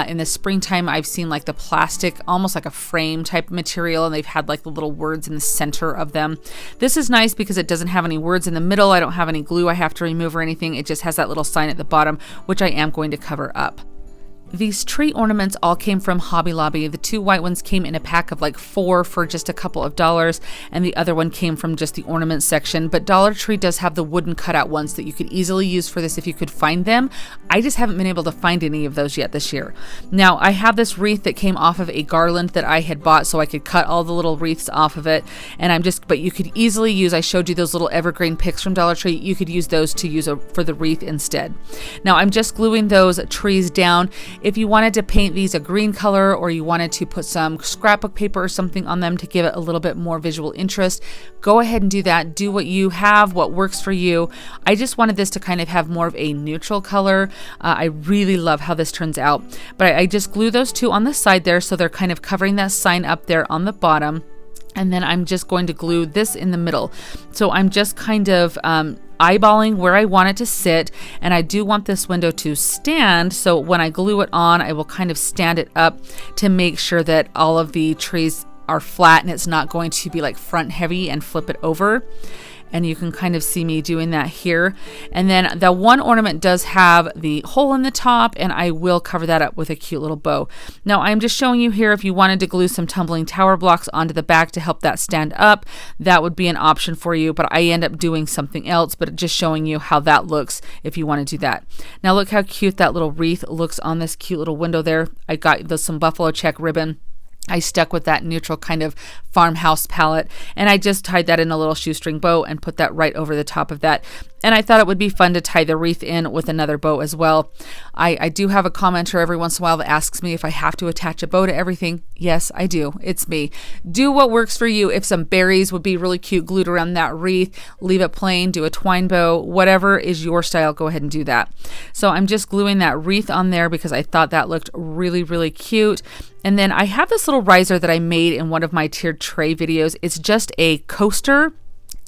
In the springtime, I've seen like the plastic, almost like a frame type material, and they've had like the little words in the center of them. This is nice because it doesn't have any words in the middle. I don't have any glue I have to remove or anything. It just has that little sign at the bottom, which I am going to cover up. These tree ornaments all came from Hobby Lobby. The 2 white ones came in a pack of like 4 for just a couple of dollars, and the other one came from just the ornament section. But Dollar Tree does have the wooden cutout ones that you could easily use for this if you could find them. I just haven't been able to find any of those yet this year. Now, I have this wreath that came off of a garland that I had bought so I could cut all the little wreaths off of it. And but you could easily use, I showed you those little evergreen picks from Dollar Tree. You could use those to use for the wreath instead. Now, I'm just gluing those trees down. If you wanted to paint these a green color, or you wanted to put some scrapbook paper or something on them to give it a little bit more visual interest, go ahead and do that. Do what you have, what works for you. I just wanted this to kind of have more of a neutral color. I really love how this turns out, but I just glue those 2 on the side there so they're kind of covering that sign up there on the bottom. And then I'm just going to glue this in the middle. So I'm just kind of eyeballing where I want it to sit, and I do want this window to stand, so when I glue it on, I will kind of stand it up to make sure that all of the trees are flat and it's not going to be like front heavy and flip it over. And you can kind of see me doing that here. And then the one ornament does have the hole in the top, and I will cover that up with a cute little bow. Now, I'm just showing you here, if you wanted to glue some tumbling tower blocks onto the back to help that stand up, that would be an option for you, but I end up doing something else, but just showing you how that looks if you want to do that. Now, look how cute that little wreath looks on this cute little window there. I got some buffalo check ribbon. I stuck with that neutral kind of farmhouse palette, and I just tied that in a little shoestring bow and put that right over the top of that. And I thought it would be fun to tie the wreath in with another bow as well. I do have a commenter every once in a while that asks me if I have to attach a bow to everything. Yes, I do. It's me. Do what works for you. If some berries would be really cute glued around that wreath, leave it plain, do a twine bow, whatever is your style, go ahead and do that. So I'm just gluing that wreath on there because I thought that looked really, really cute. And then I have this little riser that I made in one of my tiered tray videos. It's just a coaster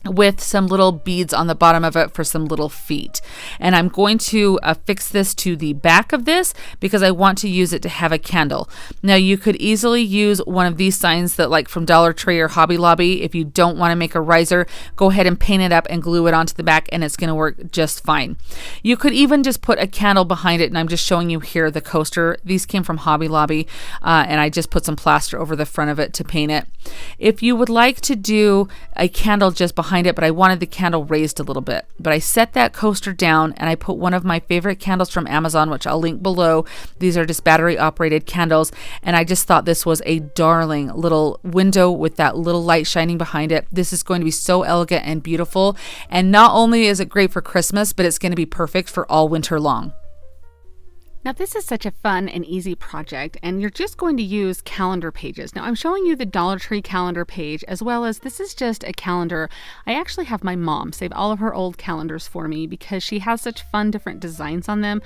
with some little beads on the bottom of it for some little feet. And I'm going to affix this to the back of this because I want to use it to have a candle. Now, you could easily use one of these signs that like from Dollar Tree or Hobby Lobby. If you don't want to make a riser, go ahead and paint it up and glue it onto the back, and it's going to work just fine. You could even just put a candle behind it, and I'm just showing you here the coaster. These came from Hobby Lobby, and I just put some plaster over the front of it to paint it. If you would like to do a candle just behind it, but I wanted the candle raised a little bit. But I set that coaster down, and I put one of my favorite candles from Amazon, which I'll link below. These are just battery operated candles, and I just thought this was a darling little window with that little light shining behind it. This is going to be so elegant and beautiful, and not only is it great for Christmas, but it's going to be perfect for all winter long. Now, this is such a fun and easy project, and you're just going to use calendar pages. Now, I'm showing you the Dollar Tree calendar page, as well as this is just a calendar. I actually have my mom save all of her old calendars for me because she has such fun different designs on them.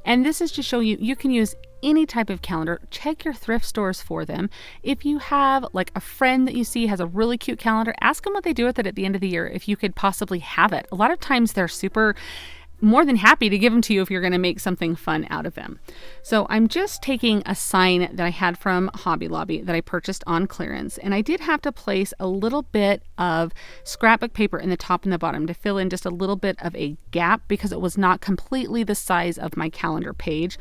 And this is just showing you can use any type of calendar. Check your thrift stores for them. If you have like a friend that you see has a really cute calendar, ask them what they do with it at the end of the year, if you could possibly have it. A lot of times they're more than happy to give them to you if you're going to make something fun out of them. So I'm just taking a sign that I had from Hobby Lobby that I purchased on clearance, and I did have to place a little bit of scrapbook paper in the top and the bottom to fill in just a little bit of a gap because it was not completely the size of my calendar page.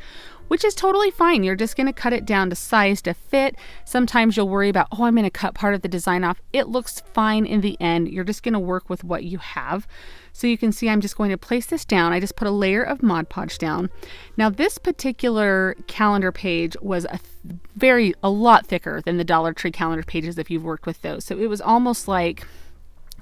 which is totally fine. You're just going to cut it down to size to fit. Sometimes you'll worry about, oh, I'm going to cut part of the design off. It looks fine in the end. You're just going to work with what you have. So you can see I'm just going to place this down. I just put a layer of Mod Podge down. Now this particular calendar page was a lot thicker than the Dollar Tree calendar pages if you've worked with those. So it was almost like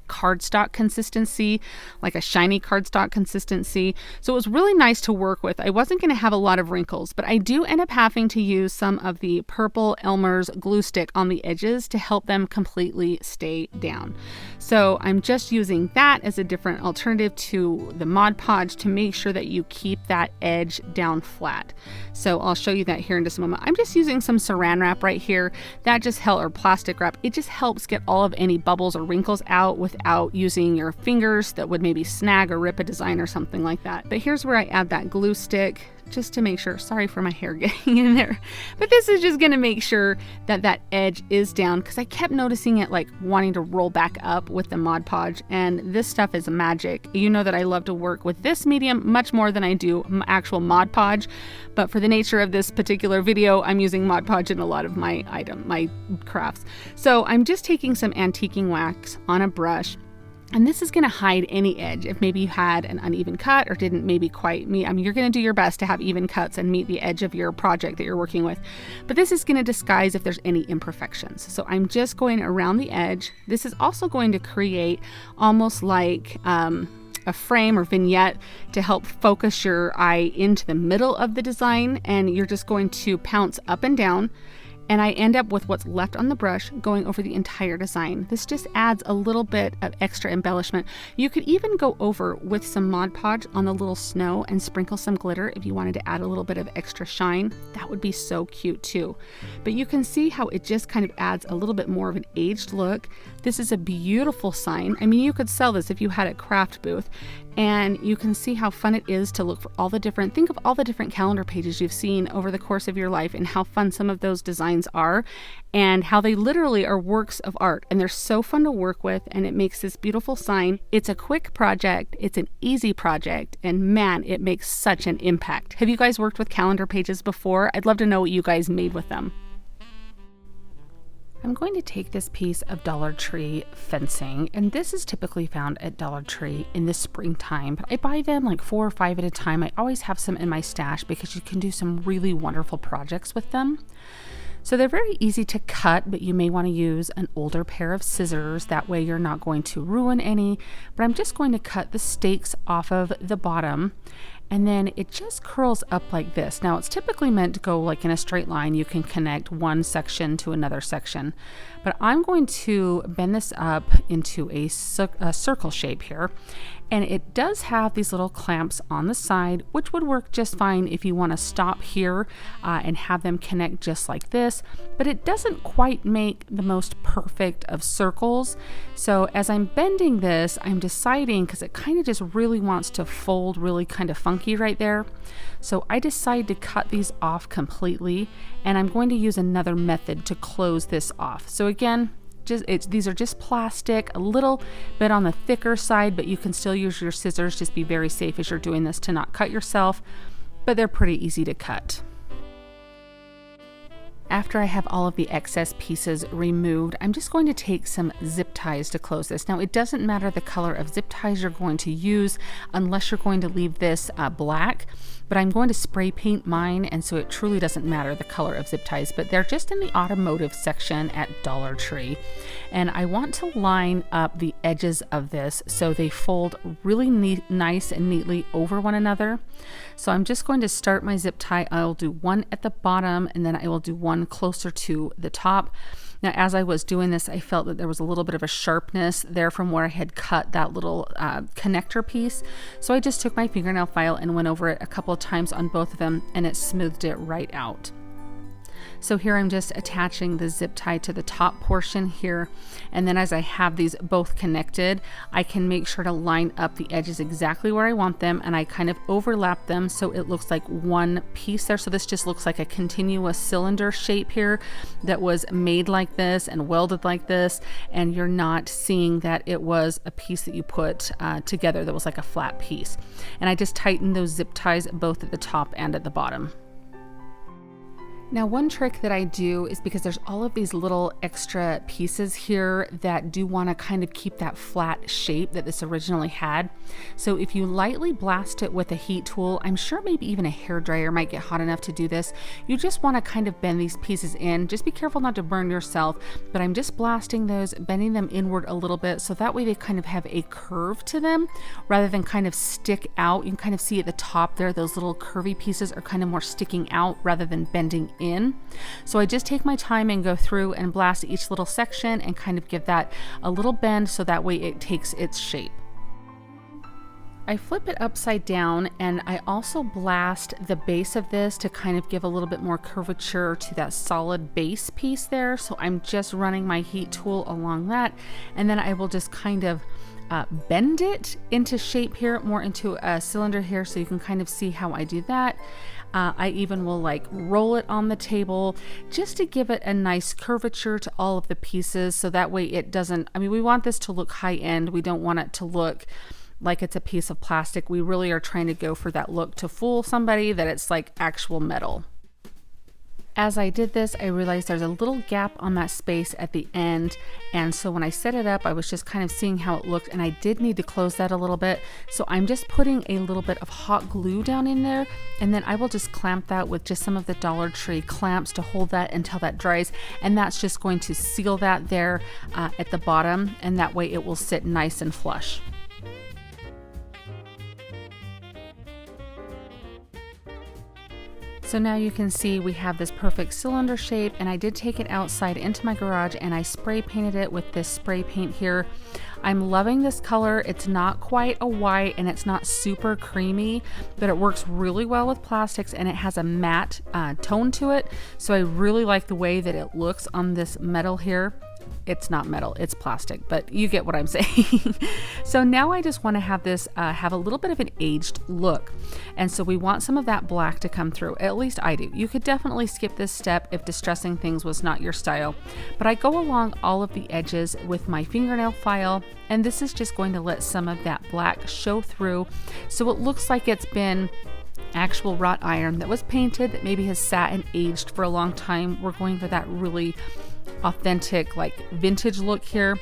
cardstock consistency, like a shiny cardstock consistency. So it was really nice to work with. I wasn't going to have a lot of wrinkles, but I do end up having to use some of the purple Elmer's glue stick on the edges to help them completely stay down. So I'm just using that as a different alternative to the Mod Podge to make sure that you keep that edge down flat. So I'll show you that here in just a moment. I'm just using some saran wrap right here. That just helps, or plastic wrap. It just helps get all of any bubbles or wrinkles out without using your fingers that would maybe snag or rip a design or something like that. But here's where I add that glue stick just to make sure. Sorry for my hair getting in there, but this is just going to make sure that that edge is down, because I kept noticing it like wanting to roll back up with the Mod Podge, and this stuff is magic. You know that I love to work with this medium much more than I do actual Mod Podge, but for the nature of this particular video, I'm using Mod Podge in a lot of my crafts. So I'm just taking some antiquing wax on a brush, and this is going to hide any edge. If maybe you had an uneven cut or didn't maybe quite meet, you're going to do your best to have even cuts and meet the edge of your project that you're working with. But this is going to disguise if there's any imperfections. So I'm just going around the edge. This is also going to create almost like a frame or vignette to help focus your eye into the middle of the design. And you're just going to pounce up and down. And I end up with what's left on the brush going over the entire design. This just adds a little bit of extra embellishment. You could even go over with some Mod Podge on the little snow and sprinkle some glitter if you wanted to add a little bit of extra shine. That would be so cute too. But you can see how it just kind of adds a little bit more of an aged look. This is a beautiful sign. I mean, you could sell this if you had a craft booth. And you can see how fun it is to look for all the different, think of all the different calendar pages you've seen over the course of your life and how fun some of those designs are and how they literally are works of art. And they're so fun to work with, and it makes this beautiful sign. It's a quick project. It's an easy project. And man, it makes such an impact. Have you guys worked with calendar pages before? I'd love to know what you guys made with them. I'm going to take this piece of Dollar Tree fencing, and this is typically found at Dollar Tree in the springtime, but I buy them like 4 or 5 at a time. I always have some in my stash because you can do some really wonderful projects with them. So they're very easy to cut, but you may want to use an older pair of scissors. That way you're not going to ruin any, but I'm just going to cut the stakes off of the bottom. And then it just curls up like this. Now it's typically meant to go like in a straight line. You can connect one section to another section, but I'm going to bend this up into a circle shape here. And it does have these little clamps on the side, which would work just fine if you want to stop here and have them connect just like this, but it doesn't quite make the most perfect of circles. So as I'm bending this, I'm deciding, because it kind of just really wants to fold really kind of funky right there. So I decide to cut these off completely, and I'm going to use another method to close this off. So again, these are just plastic, a little bit on the thicker side, but you can still use your scissors. Just be very safe as you're doing this to not cut yourself, but they're pretty easy to cut. After I have all of the excess pieces removed, I'm just going to take some zip ties to close this. Now, it doesn't matter the color of zip ties you're going to use unless you're going to leave this black, but I'm going to spray paint mine, and so it truly doesn't matter the color of zip ties, but they're just in the automotive section at Dollar Tree. And I want to line up the edges of this so they fold really nice and neatly over one another. So I'm just going to start my zip tie. I'll do one at the bottom, and then I will do one closer to the top. Now, as I was doing this, I felt that there was a little bit of a sharpness there from where I had cut that little connector piece. So I just took my fingernail file and went over it a couple of times on both of them, and it smoothed it right out. So here I'm just attaching the zip tie to the top portion here. And then as I have these both connected, I can make sure to line up the edges exactly where I want them. And I kind of overlap them so it looks like one piece there. So this just looks like a continuous cylinder shape here that was made like this and welded like this. And you're not seeing that it was a piece that you put together that was like a flat piece. And I just tightened those zip ties both at the top and at the bottom. Now, one trick that I do is because there's all of these little extra pieces here that do want to kind of keep that flat shape that this originally had. So if you lightly blast it with a heat tool, I'm sure maybe even a hairdryer might get hot enough to do this. You just want to kind of bend these pieces in. Just be careful not to burn yourself, but I'm just blasting those, bending them inward a little bit so that way they kind of have a curve to them rather than kind of stick out. You can kind of see at the top there, those little curvy pieces are kind of more sticking out rather than bending in. So I just take my time and go through and blast each little section and kind of give that a little bend so that way it takes its shape. I flip it upside down and I also blast the base of this to kind of give a little bit more curvature to that solid base piece there. So I'm just running my heat tool along that, and then I will just kind of bend it into shape here, more into a cylinder here, so you can kind of see how I do that. I even will like roll it on the table just to give it a nice curvature to all of the pieces, so that way it doesn't, I mean, we want this to look high end. We don't want it to look like it's a piece of plastic. We really are trying to go for that look to fool somebody that it's like actual metal. As I did this, I realized there's a little gap on that space at the end, and so when I set it up, I was just kind of seeing how it looked, and I did need to close that a little bit. So I'm just putting a little bit of hot glue down in there, and then I will just clamp that with just some of the Dollar Tree clamps to hold that until that dries, and that's just going to seal that there at the bottom, and that way it will sit nice and flush. So now you can see we have this perfect cylinder shape, and I did take it outside into my garage and I spray painted it with this spray paint here. I'm loving this color. It's not quite a white and it's not super creamy, but it works really well with plastics and it has a matte tone to it. So I really like the way that it looks on this metal here. It's not metal, it's plastic, but you get what I'm saying. So now I just want to have this have a little bit of an aged look. And so we want some of that black to come through. At least I do. You could definitely skip this step if distressing things was not your style. But I go along all of the edges with my fingernail file, and this is just going to let some of that black show through. So it looks like it's been actual wrought iron that was painted, that maybe has sat and aged for a long time. We're going for that really authentic, like vintage look here.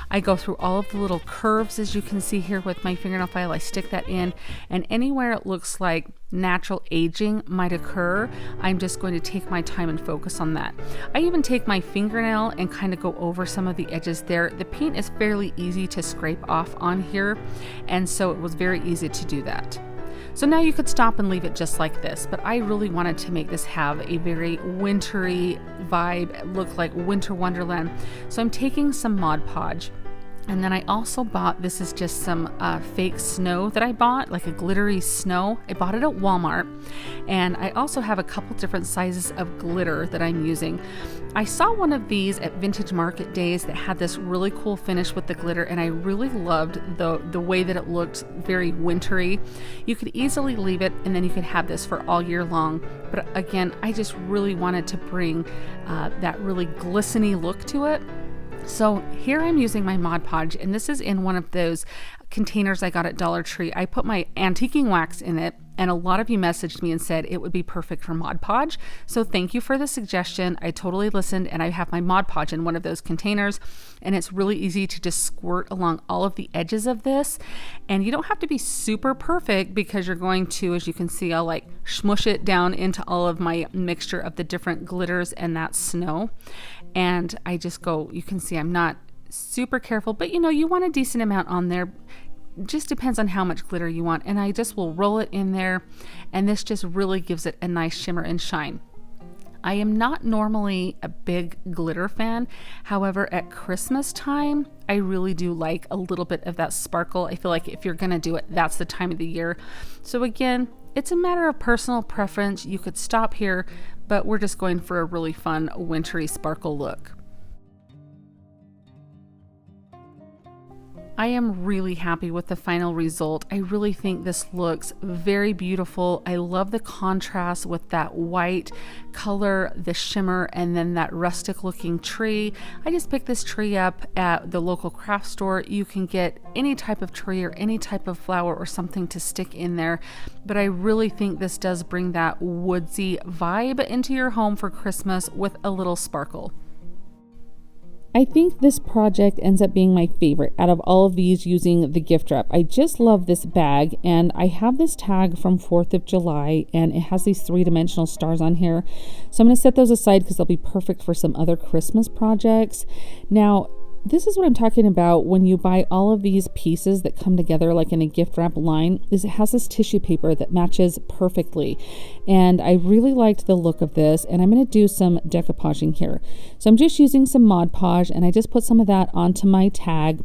I go through all of the little curves, as you can see here with my fingernail file. I stick that in, and anywhere it looks like natural aging might occur, I'm just going to take my time and focus on that. I even take my fingernail and kind of go over some of the edges there. The paint is fairly easy to scrape off on here, and so it was very easy to do that. So now you could stop and leave it just like this, but I really wanted to make this have a very wintry vibe, look like winter wonderland. So I'm taking some Mod Podge, and then I also bought, this is just some fake snow that I bought, like a glittery snow. I bought it at Walmart, and I also have a couple different sizes of glitter that I'm using. I saw one of these at Vintage Market Days that had this really cool finish with the glitter, and I really loved the way that it looked, very wintry. You could easily leave it, and then you could have this for all year long. But again, I just really wanted to bring that really glistening look to it. So here I'm using my Mod Podge, and this is in one of those containers I got at Dollar Tree. I put my antiquing wax in it, and a lot of you messaged me and said it would be perfect for Mod Podge. So thank you for the suggestion. I totally listened, and I have my Mod Podge in one of those containers, and it's really easy to just squirt along all of the edges of this. And you don't have to be super perfect, because you're going to, as you can see, I'll like smush it down into all of my mixture of the different glitters and that snow. And I just go, you can see I'm not super careful, but you know, you want a decent amount on there. Just depends on how much glitter you want, and I just will roll it in there, and this just really gives it a nice shimmer and shine. I am not normally a big glitter fan. However, at Christmas time, I really do like a little bit of that sparkle. I feel like if you're gonna do it, that's the time of the year. So again, it's a matter of personal preference. You could stop here, but we're just going for a really fun wintry sparkle look. I am really happy with the final result. I really think this looks very beautiful. I love the contrast with that white color, the shimmer, and then that rustic looking tree. I just picked this tree up at the local craft store. You can get any type of tree or any type of flower or something to stick in there, but I really think this does bring that woodsy vibe into your home for Christmas with a little sparkle. I think this project ends up being my favorite out of all of these using the gift wrap. I just love this bag, and I have this tag from 4th of July and it has these 3-dimensional stars on here. So I'm going to set those aside because they'll be perfect for some other Christmas projects. Now, this is what I'm talking about when you buy all of these pieces that come together like in a gift wrap line, is it has this tissue paper that matches perfectly. And I really liked the look of this, and I'm going to do some decoupaging here. So I'm just using some Mod Podge, and I just put some of that onto my tag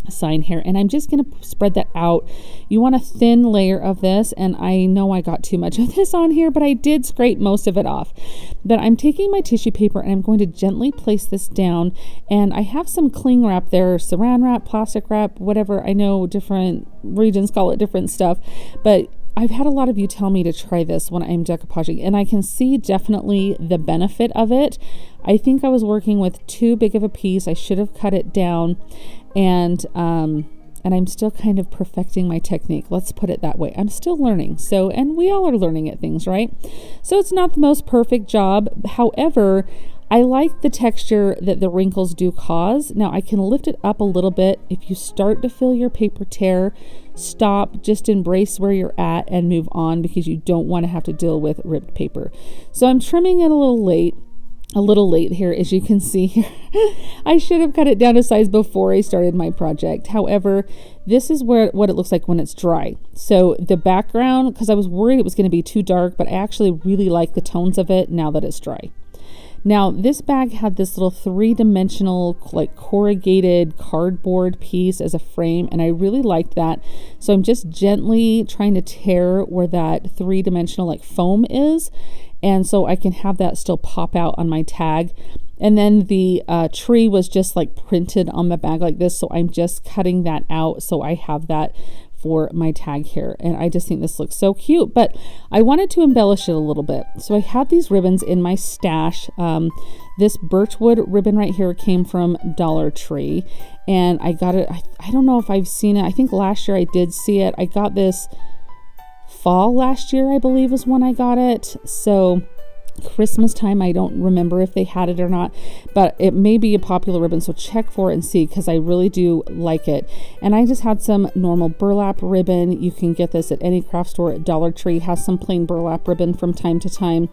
sign here, and I'm just going to spread that out. You want a thin layer of this, and I know I got too much of this on here, but I did scrape most of it off. But I'm taking my tissue paper and I'm going to gently place this down, and I have some cling wrap there, saran wrap, plastic wrap, whatever. I know different regions call it different stuff, but I've had a lot of you tell me to try this when I'm decoupaging, and I can see definitely the benefit of it. I think I was working with too big of a piece. I should have cut it down, and I'm still kind of perfecting my technique. Let's put it that way. I'm still learning. So, and we all are learning at things, right? So it's not the most perfect job. However, I like the texture that the wrinkles do cause. Now I can lift it up a little bit. If you start to feel your paper tear, stop, just embrace where you're at and move on, because you don't want to have to deal with ripped paper. So I'm trimming it a little late here, as you can see here. I should have cut it down to size before I started my project. However, this is what it looks like when it's dry. So the background, because I was worried it was going to be too dark, but I actually really like the tones of it now that it's dry. Now, this bag had this little 3-dimensional, like corrugated cardboard piece as a frame, and I really liked that. So I'm just gently trying to tear where that 3-dimensional like foam is, and so I can have that still pop out on my tag. And then the tree was just like printed on the bag like this, so I'm just cutting that out so I have that for my tag here. And I just think this looks so cute, but I wanted to embellish it a little bit. So I had these ribbons in my stash. This birchwood ribbon right here came from Dollar Tree, and I got it. I don't know if I've seen it. I think last year I did see it. I got this fall last year, I believe was when I got it. So Christmas time, I don't remember if they had it or not, but it may be a popular ribbon, so check for it and see, because I really do like it. And I just had some normal burlap ribbon. You can get this at any craft store. At Dollar Tree has some plain burlap ribbon from time to time,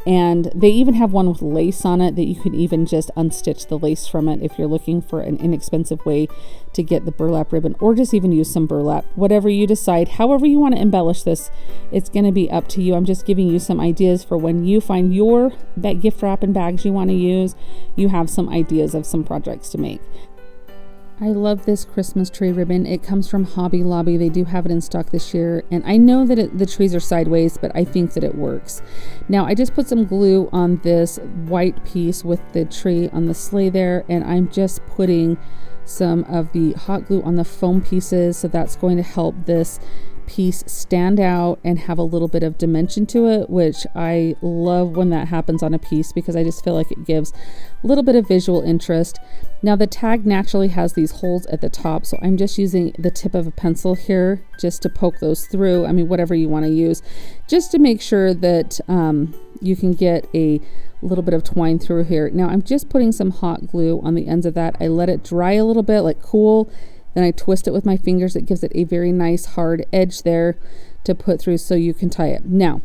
and they even have one with lace on it that you can even just unstitch the lace from it if you're looking for an inexpensive way to get the burlap ribbon, or just even use some burlap. Whatever you decide, however you want to embellish this, it's going to be up to you. I'm just giving you some ideas for when you find your gift wrap and bags you want to use, you have some ideas of some projects to make. I love this Christmas tree ribbon. It comes from Hobby Lobby. They do have it in stock this year, and I know that the trees are sideways, but I think that it works. Now I just put some glue on this white piece with the tree on the sleigh there, and I'm just putting some of the hot glue on the foam pieces, so that's going to help this piece stand out and have a little bit of dimension to it, which I love when that happens on a piece, because I just feel like it gives a little bit of visual interest. Now the tag naturally has these holes at the top, so I'm just using the tip of a pencil here just to poke those through. I mean, whatever you want to use, just to make sure that you can get a little bit of twine through here. Now I'm just putting some hot glue on the ends of that. I let it dry a little bit, like cool. Then I twist it with my fingers. It gives it a very nice hard edge there to put through so you can tie it. Now,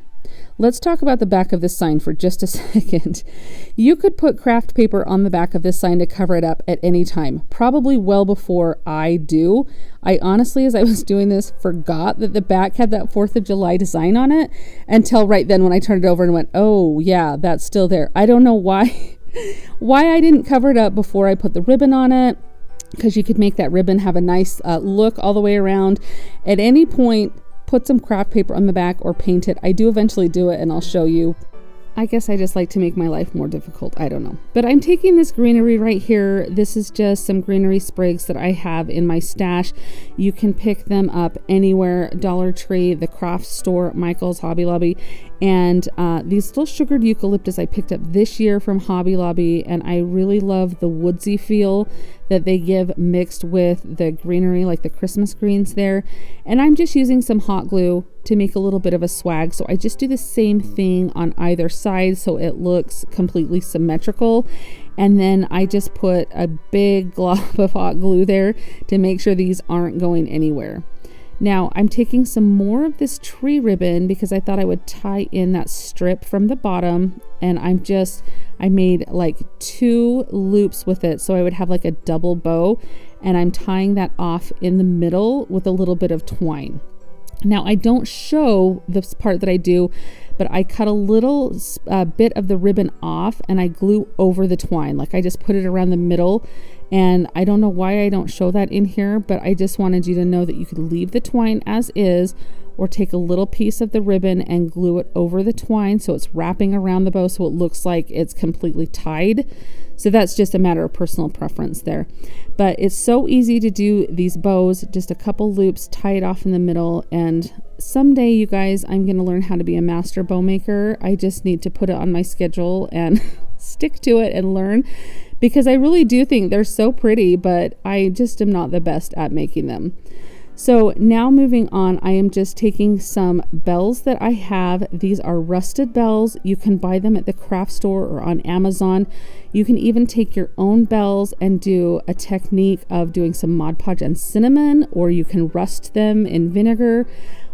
let's talk about the back of this sign for just a second. You could put craft paper on the back of this sign to cover it up at any time, probably well before I do. I honestly, as I was doing this, forgot that the back had that 4th of July design on it until right then when I turned it over and went, oh yeah, that's still there. I don't know why I didn't cover it up before I put the ribbon on it, because you could make that ribbon have a nice look all the way around. At any point, put some craft paper on the back or paint it. I do eventually do it, and I'll show you. I guess I just like to make my life more difficult. I don't know. But I'm taking this greenery right here. This is just some greenery sprigs that I have in my stash. You can pick them up anywhere. Dollar Tree, the craft store, Michael's, Hobby Lobby. And these little sugared eucalyptus I picked up this year from Hobby Lobby. And I really love the woodsy feel that they give mixed with the greenery, like the Christmas greens there. And I'm just using some hot glue to make a little bit of a swag. So I just do the same thing on either side so it looks completely symmetrical. And then I just put a big glob of hot glue there to make sure these aren't going anywhere. Now I'm taking some more of this tree ribbon because I thought I would tie in that strip from the bottom, and I made like 2 loops with it so I would have like a double bow, and I'm tying that off in the middle with a little bit of twine. Now I don't show this part that I do, but I cut a little bit of the ribbon off and I glue over the twine. Like I just put it around the middle, and I don't know why I don't show that in here, but I just wanted you to know that you could leave the twine as is, or take a little piece of the ribbon and glue it over the twine so it's wrapping around the bow so it looks like it's completely tied. So that's just a matter of personal preference there. But it's so easy to do these bows, just a couple loops, tie it off in the middle, and someday, you guys, I'm going to learn how to be a master bow maker. I just need to put it on my schedule and stick to it and learn, because I really do think they're so pretty, but I just am not the best at making them. So now moving on, I am just taking some bells that I have. These are rusted bells. You can buy them at the craft store or on Amazon. You can even take your own bells and do a technique of doing some Mod Podge and cinnamon, or you can rust them in vinegar.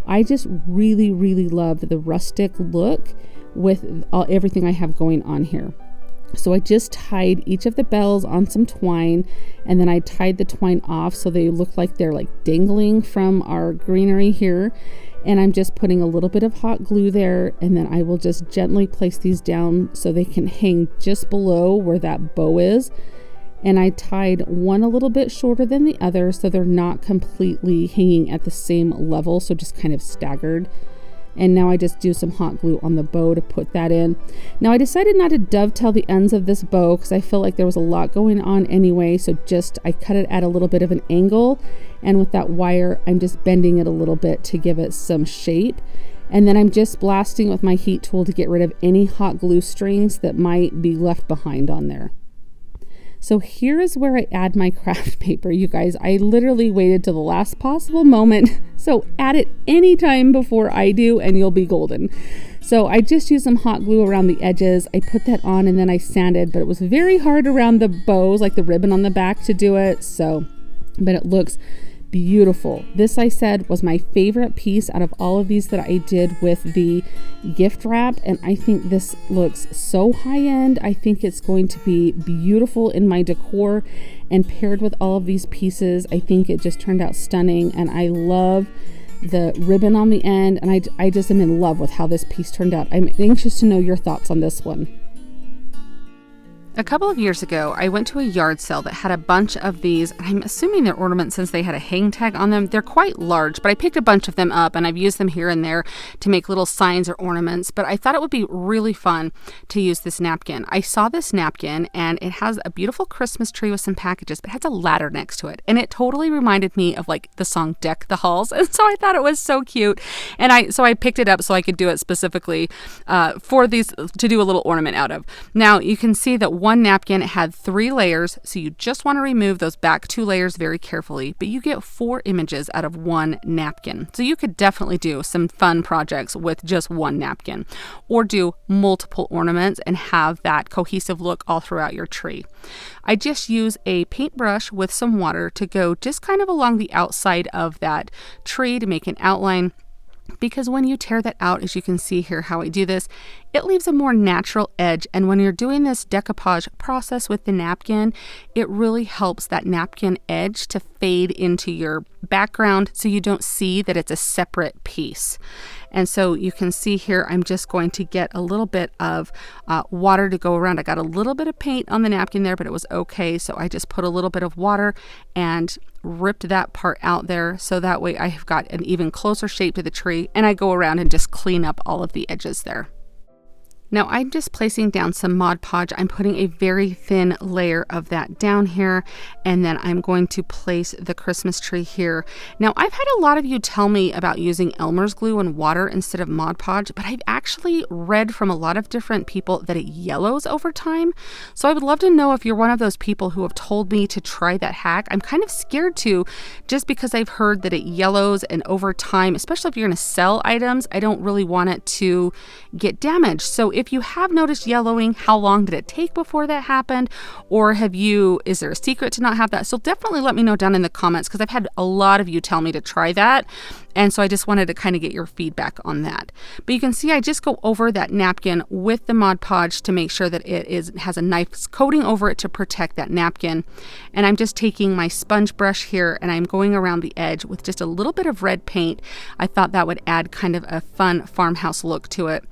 I just really, really love the rustic look with everything I have going on here. So I just tied each of the bells on some twine, and then I tied the twine off so they look like they're like dangling from our greenery here. And I'm just putting a little bit of hot glue there, and then I will just gently place these down so they can hang just below where that bow is. And I tied one a little bit shorter than the other so they're not completely hanging at the same level, so just kind of staggered. And now I just do some hot glue on the bow to put that in. Now I decided not to dovetail the ends of this bow because I feel like there was a lot going on anyway. So I cut it at a little bit of an angle. And with that wire, I'm just bending it a little bit to give it some shape. And then I'm just blasting with my heat tool to get rid of any hot glue strings that might be left behind on there. So here is where I add my craft paper, you guys. I literally waited till the last possible moment. So add it anytime before I do and you'll be golden. So I just used some hot glue around the edges. I put that on and then I sanded, but it was very hard around the bows, like the ribbon on the back, to do it. But it looks beautiful. This, I said, was my favorite piece out of all of these that I did with the gift wrap, and I think this looks so high-end. I think it's going to be beautiful in my decor, and paired with all of these pieces, I think it just turned out stunning. And I love the ribbon on the end, and I just am in love with how this piece turned out. I'm anxious to know your thoughts on this one. A couple of years ago, I went to a yard sale that had a bunch of these, and I'm assuming they're ornaments since they had a hang tag on them. They're quite large, but I picked a bunch of them up and I've used them here and there to make little signs or ornaments, but I thought it would be really fun to use this napkin. I saw this napkin and it has a beautiful Christmas tree with some packages, but it has a ladder next to it, and it totally reminded me of like the song Deck the Halls, and so I thought it was so cute, and I picked it up so I could do it specifically for these, to do a little ornament out of. Now you can see that one napkin had 3 layers, so you just want to remove those back 2 layers very carefully, but you get 4 images out of 1 napkin. So you could definitely do some fun projects with just 1 napkin, or do multiple ornaments and have that cohesive look all throughout your tree. I just use a paintbrush with some water to go just kind of along the outside of that tree to make an outline, because when you tear that out, as you can see here how I do this, it leaves a more natural edge. And when you're doing this decoupage process with the napkin, it really helps that napkin edge to fade into your background so you don't see that it's a separate piece. And so you can see here, I'm just going to get a little bit of water to go around. I got a little bit of paint on the napkin there, but it was okay. So I just put a little bit of water and ripped that part out there. So that way I have got an even closer shape to the tree, and I go around and just clean up all of the edges there. Now I'm just placing down some Mod Podge. I'm putting a very thin layer of that down here, and then I'm going to place the Christmas tree here. Now I've had a lot of you tell me about using Elmer's glue and water instead of Mod Podge, but I've actually read from a lot of different people that it yellows over time. So I would love to know if you're one of those people who have told me to try that hack. I'm kind of scared to, just because I've heard that it yellows, and over time, especially if you're going to sell items, I don't really want it to get damaged. So if you have noticed yellowing, how long did it take before that happened? Or is there a secret to not have that? So definitely let me know down in the comments, because I've had a lot of you tell me to try that. And so I just wanted to kind of get your feedback on that. But you can see I just go over that napkin with the Mod Podge to make sure that has a nice coating over it to protect that napkin. And I'm just taking my sponge brush here and I'm going around the edge with just a little bit of red paint. I thought that would add kind of a fun farmhouse look to it.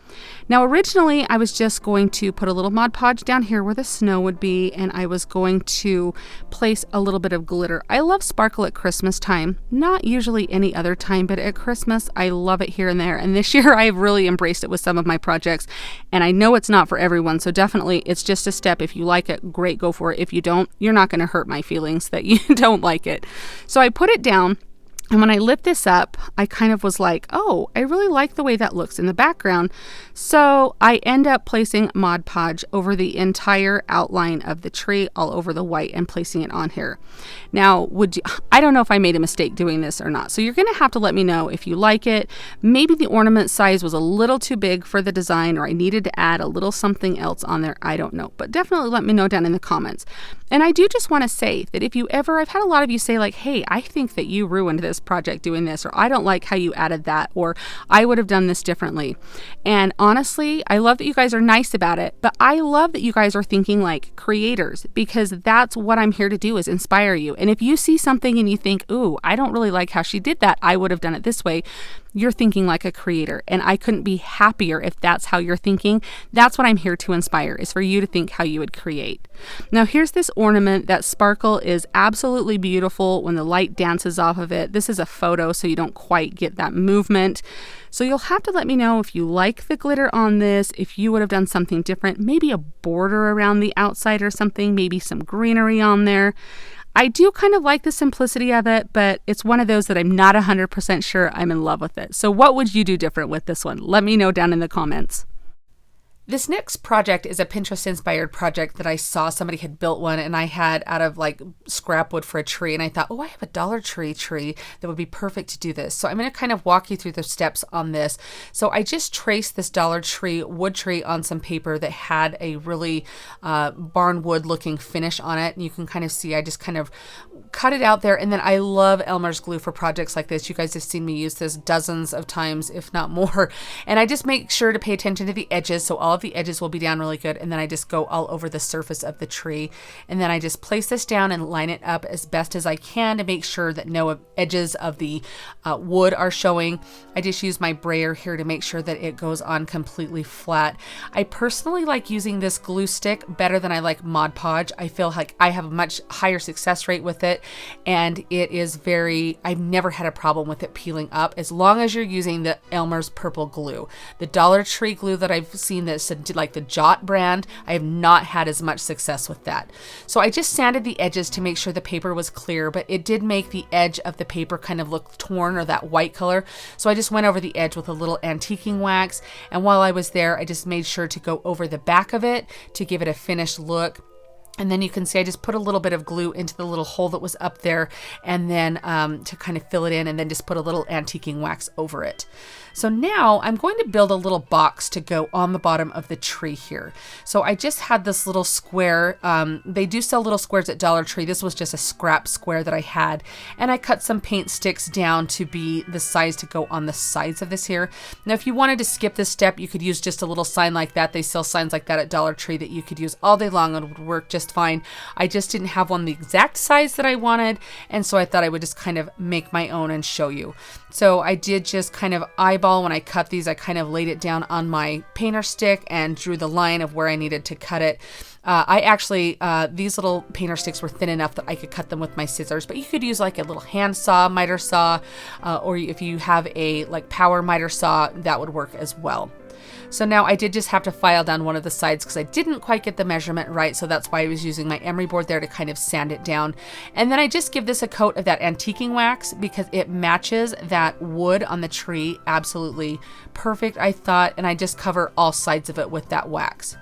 Now originally I was just going to put a little Mod Podge down here where the snow would be, and I was going to place a little bit of glitter. I love sparkle at Christmas time, not usually any other time, but at Christmas I love it here and there. And this year I've really embraced it with some of my projects, and I know it's not for everyone, so definitely it's just a step. If you like it, great, go for it. If you don't, you're not going to hurt my feelings that you don't like it. So I put it down. And when I lift this up, I kind of was like, oh, I really like the way that looks in the background. So I end up placing Mod Podge over the entire outline of the tree, all over the white, and placing it on here. Now, I don't know if I made a mistake doing this or not. So you're going to have to let me know if you like it. Maybe the ornament size was a little too big for the design, or I needed to add a little something else on there. I don't know. But definitely let me know down in the comments. And I do just want to say that if you ever, I've had a lot of you say like, hey, I think that you ruined this project doing this, or I don't like how you added that, or I would have done this differently. And honestly, I love that you guys are nice about it, but I love that you guys are thinking like creators, because that's what I'm here to do, is inspire you. And if you see something and you think, ooh, I don't really like how she did that, I would have done it this way, you're thinking like a creator. And I couldn't be happier if that's how you're thinking. That's what I'm here to inspire, is for you to think how you would create. Now here's this ornament. That sparkle is absolutely beautiful when the light dances off of it. This is a photo, so you don't quite get that movement. So you'll have to let me know if you like the glitter on this, if you would have done something different, maybe a border around the outside or something, maybe some greenery on there. I do kind of like the simplicity of it, but it's one of those that I'm not 100% sure I'm in love with it. So what would you do different with this one? Let me know down in the comments. This next project is a Pinterest-inspired project that I saw somebody had built one, and I had out of like scrap wood for a tree, and I thought, oh, I have a Dollar Tree tree that would be perfect to do this. So I'm going to kind of walk you through the steps on this. So I just traced this Dollar Tree wood tree on some paper that had a really barnwood looking finish on it, and you can kind of see I just kind of cut it out there. And then I love Elmer's glue for projects like this. You guys have seen me use this dozens of times, if not more. And I just make sure to pay attention to the edges, so all of the edges will be down really good. And then I just go all over the surface of the tree, and then I just place this down and line it up as best as I can to make sure that no edges of the wood are showing. I just use my brayer here to make sure that it goes on completely flat. I personally like using this glue stick better than I like Mod Podge. I feel like I have a much higher success rate with it, and it is I've never had a problem with it peeling up, as long as you're using the Elmer's purple glue. The Dollar Tree glue that I've seen that's like the Jot brand, I have not had as much success with that. So I just sanded the edges to make sure the paper was clear, but it did make the edge of the paper kind of look torn, or that white color. So I just went over the edge with a little antiquing wax, and while I was there, I just made sure to go over the back of it to give it a finished look. And then you can see I just put a little bit of glue into the little hole that was up there, and then to kind of fill it in, and then just put a little antiquing wax over it. So now I'm going to build a little box to go on the bottom of the tree here. So I just had this little square. They do sell little squares at Dollar Tree. This was just a scrap square that I had. And I cut some paint sticks down to be the size to go on the sides of this here. Now, if you wanted to skip this step, you could use just a little sign like that. They sell signs like that at Dollar Tree that you could use all day long and it would work just fine. I just didn't have one the exact size that I wanted. And so I thought I would just kind of make my own and show you. So I did just kind of eyeball when I cut these. I kind of laid it down on my painter stick and drew the line of where I needed to cut it. I actually, these little painter sticks were thin enough that I could cut them with my scissors, but you could use like a little hand saw, miter saw, or if you have a like power miter saw, that would work as well. So now I did just have to file down one of the sides because I didn't quite get the measurement right. So that's why I was using my emery board there to kind of sand it down. And then I just give this a coat of that antiquing wax because it matches that wood on the tree absolutely perfect, I thought. And I just cover all sides of it with that wax.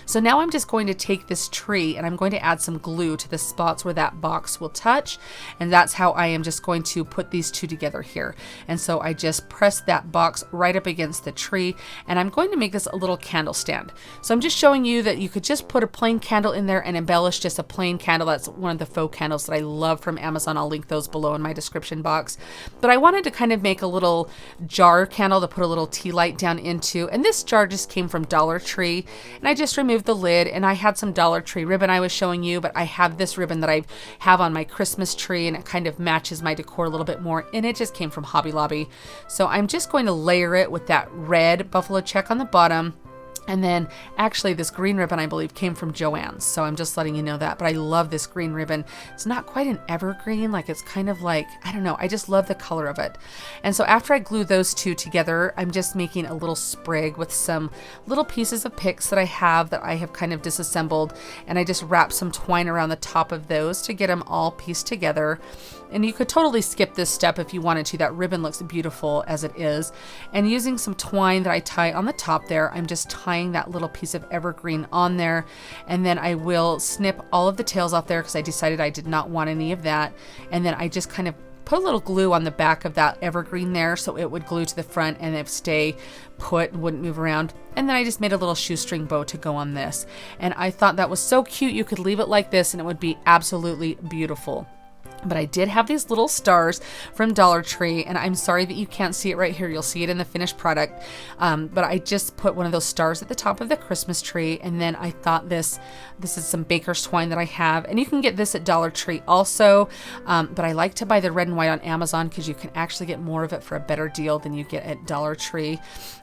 So now I'm just going to take this tree and I'm going to add some glue to the spots where that box will touch. And that's how I am just going to put these two together here. And so I just press that box right up against the tree and I'm going to make this a little candle stand. So I'm just showing you that you could just put a plain candle in there and embellish just a plain candle. That's one of the faux candles that I love from Amazon. I'll link those below in my description box. But I wanted to kind of make a little jar candle to put a little tea light down into. And this jar just came from Dollar Tree. And I just removed the lid, and I had some Dollar Tree ribbon I was showing you, but I have this ribbon that I have on my Christmas tree and it kind of matches my decor a little bit more, and it just came from Hobby Lobby. So I'm just going to layer it with that red buffalo check on the bottom. And then actually this green ribbon, I believe, came from JoAnns. So I'm just letting you know that. But I love this green ribbon. It's not quite an evergreen. Like it's kind of like, I don't know. I just love the color of it. And so after I glue those two together, I'm just making a little sprig with some little pieces of picks that I have kind of disassembled. And I just wrap some twine around the top of those to get them all pieced together. And you could totally skip this step if you wanted to. That ribbon looks beautiful as it is. And using some twine that I tie on the top there, I'm just tying that little piece of evergreen on there. And then I will snip all of the tails off there because I decided I did not want any of that. And then I just kind of put a little glue on the back of that evergreen there so it would glue to the front and it stay put and wouldn't move around. And then I just made a little shoestring bow to go on this. And I thought that was so cute. You could leave it like this and it would be absolutely beautiful. But I did have these little stars from Dollar Tree, and I'm sorry that you can't see it right here. You'll see it in the finished product. But I just put one of those stars at the top of the Christmas tree, and then I thought this is some baker's twine that I have, and you can get this at Dollar Tree also. But I like to buy the red and white on Amazon because you can actually get more of it for a better deal than you get at Dollar Tree.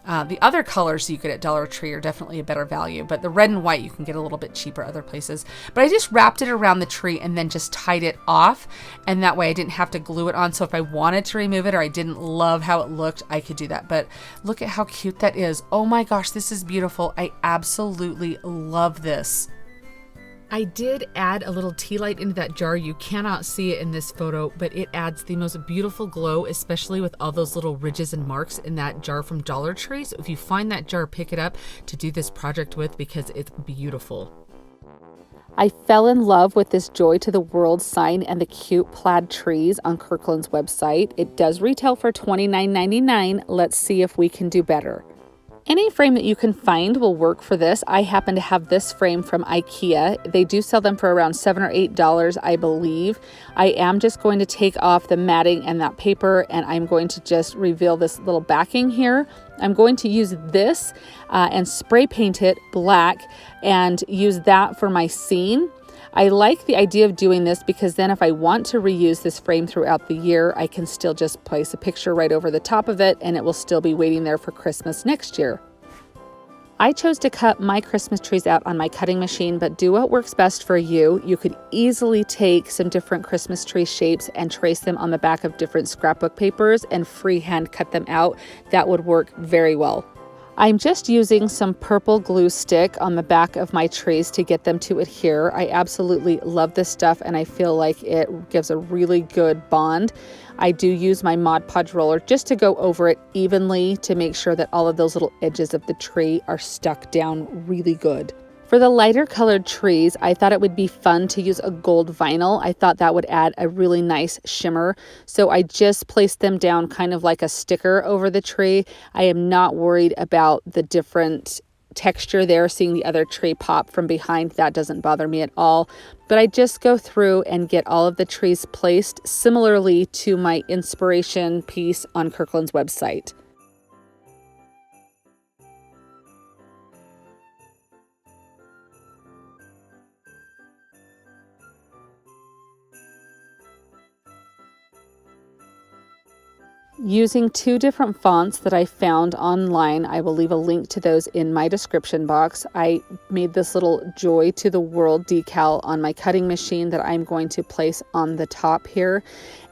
The other colors you get at Dollar Tree are definitely a better value, but the red and white you can get a little bit cheaper other places. But I just wrapped it around the tree and then just tied it off. And that way I didn't have to glue it on. So if I wanted to remove it or I didn't love how it looked, I could do that. But look at how cute that is. Oh my gosh, this is beautiful. I absolutely love this. I did add a little tea light into that jar. You cannot see it in this photo, but it adds the most beautiful glow, especially with all those little ridges and marks in that jar from Dollar Tree. So if you find that jar, pick it up to do this project with because it's beautiful. I fell in love with this Joy to the World sign and the cute plaid trees on Kirkland's website. It does retail for $29.99. Let's see if we can do better. Any frame that you can find will work for this. I happen to have this frame from IKEA. They do sell them for around $7 or $8, I believe. I am just going to take off the matting and that paper, and I'm going to just reveal this little backing here. I'm going to use this and spray paint it black and use that for my scene. I like the idea of doing this because then if I want to reuse this frame throughout the year, I can still just place a picture right over the top of it and it will still be waiting there for Christmas next year. I chose to cut my Christmas trees out on my cutting machine, but do what works best for you. You could easily take some different Christmas tree shapes and trace them on the back of different scrapbook papers and freehand cut them out. That would work very well. I'm just using some purple glue stick on the back of my trees to get them to adhere. I absolutely love this stuff and I feel like it gives a really good bond. I do use my Mod Podge roller just to go over it evenly to make sure that all of those little edges of the tree are stuck down really good. For the lighter colored trees, I thought it would be fun to use a gold vinyl. I thought that would add a really nice shimmer. So I just placed them down kind of like a sticker over the tree. I am not worried about the different texture there, seeing the other tree pop from behind. That doesn't bother me at all. But I just go through and get all of the trees placed similarly to my inspiration piece on Kirkland's website. Using 2 different fonts that I found online, I will leave a link to those in my description box. I made this little Joy to the World decal on my cutting machine that I'm going to place on the top here.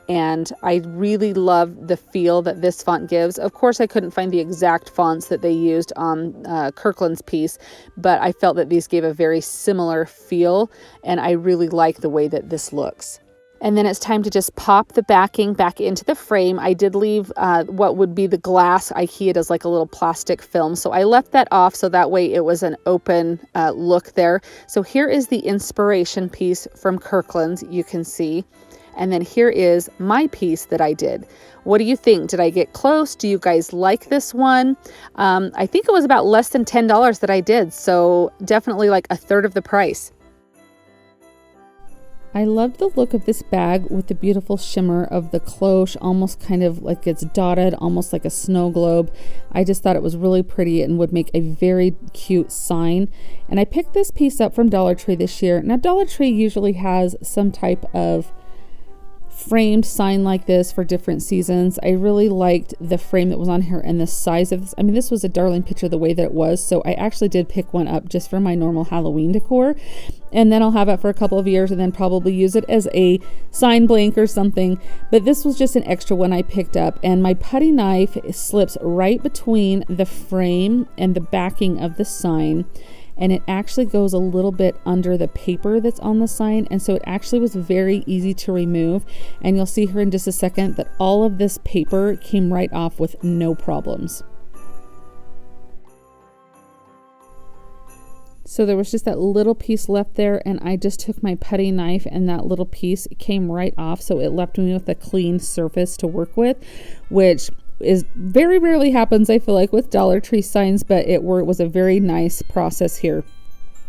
And I really love the feel that this font gives. Of course, I couldn't find the exact fonts that they used on Kirkland's piece, but I felt that these gave a very similar feel, and I really like the way that this looks. And then it's time to just pop the backing back into the frame. I did leave what would be the glass. I keyed as like a little plastic film. So I left that off so that way it was an open look there. So here is the inspiration piece from Kirkland's, you can see. And then here is my piece that I did. What do you think? Did I get close? Do you guys like this one? I think it was about less than $10 that I did. So definitely like a third of the price. I loved the look of this bag with the beautiful shimmer of the cloche, almost kind of like it's dotted, almost like a snow globe. I just thought it was really pretty and would make a very cute sign. And I picked this piece up from Dollar Tree this year. Now, Dollar Tree usually has some type of framed sign like this for different seasons. I really liked the frame that was on here and the size of this. I mean, this was a darling picture the way that it was, so I actually did pick one up just for my normal Halloween decor, and then I'll have it for a couple of years and then probably use it as a sign blank or something. But this was just an extra one I picked up, and my putty knife slips right between the frame and the backing of the sign, and it actually goes a little bit under the paper that's on the sign, and so it actually was very easy to remove. And you'll see here in just a second that all of this paper came right off with no problems. So there was just that little piece left there, and I just took my putty knife and that little piece came right off, so it left me with a clean surface to work with, which is very rarely happens, I feel like, with Dollar Tree signs, but it was a very nice process here.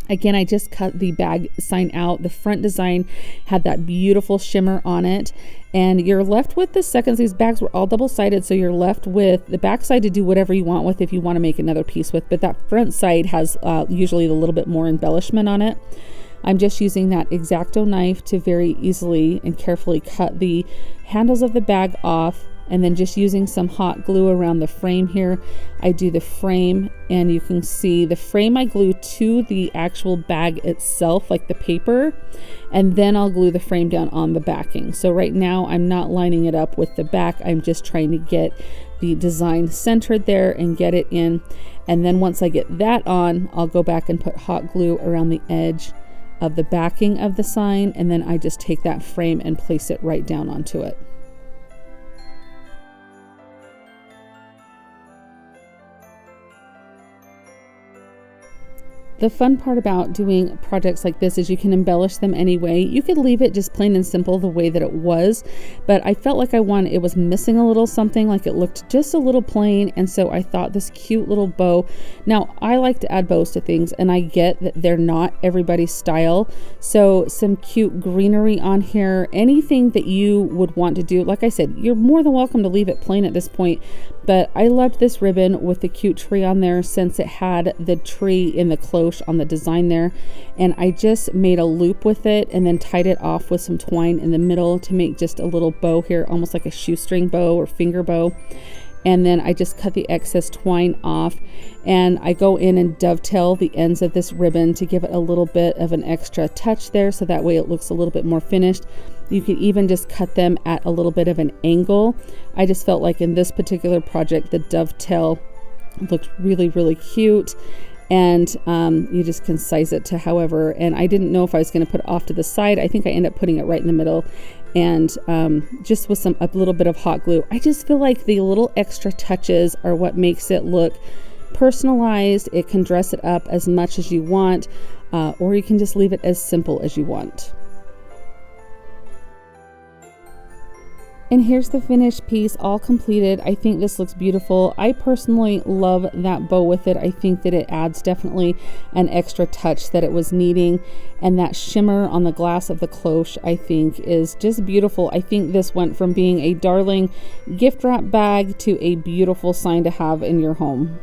Again, I just cut the bag sign out. The front design had that beautiful shimmer on it, and you're left with the seconds. These bags were all double-sided, so you're left with the back side to do whatever you want with if you want to make another piece with, but that front side has usually a little bit more embellishment on it. I'm just using that X-Acto knife to very easily and carefully cut the handles of the bag off, and then just using some hot glue around the frame here. I do the frame, and you can see the frame I glue to the actual bag itself, like the paper, and then I'll glue the frame down on the backing. So right now I'm not lining it up with the back, I'm just trying to get the design centered there and get it in. And then once I get that on, I'll go back and put hot glue around the edge of the backing of the sign, and then I just take that frame and place it right down onto it. The fun part about doing projects like this is you can embellish them any way. You could leave it just plain and simple the way that it was, but I felt like it was missing a little something, like it looked just a little plain, and so I thought this cute little bow. Now, I like to add bows to things, and I get that they're not everybody's style, so some cute greenery on here, anything that you would want to do. Like I said, you're more than welcome to leave it plain at this point, but I loved this ribbon with the cute tree on there since it had the tree in the cloche on the design there, and I just made a loop with it and then tied it off with some twine in the middle to make just a little bow here, almost like a shoestring bow or finger bow. And then I just cut the excess twine off, and I go in and dovetail the ends of this ribbon to give it a little bit of an extra touch there, so that way it looks a little bit more finished. You can even just cut them at a little bit of an angle. I just felt like in this particular project the dovetail looked really, really cute, and you just can size it to however. And I didn't know if I was going to put it off to the side. I think I ended up putting it right in the middle, and just with a little bit of hot glue. I just feel like the little extra touches are what makes it look personalized. It can dress it up as much as you want, or you can just leave it as simple as you want. And here's the finished piece, all completed. I think this looks beautiful. I personally love that bow with it. I think that it adds definitely an extra touch that it was needing. And that shimmer on the glass of the cloche, I think, is just beautiful. I think this went from being a darling gift wrap bag to a beautiful sign to have in your home.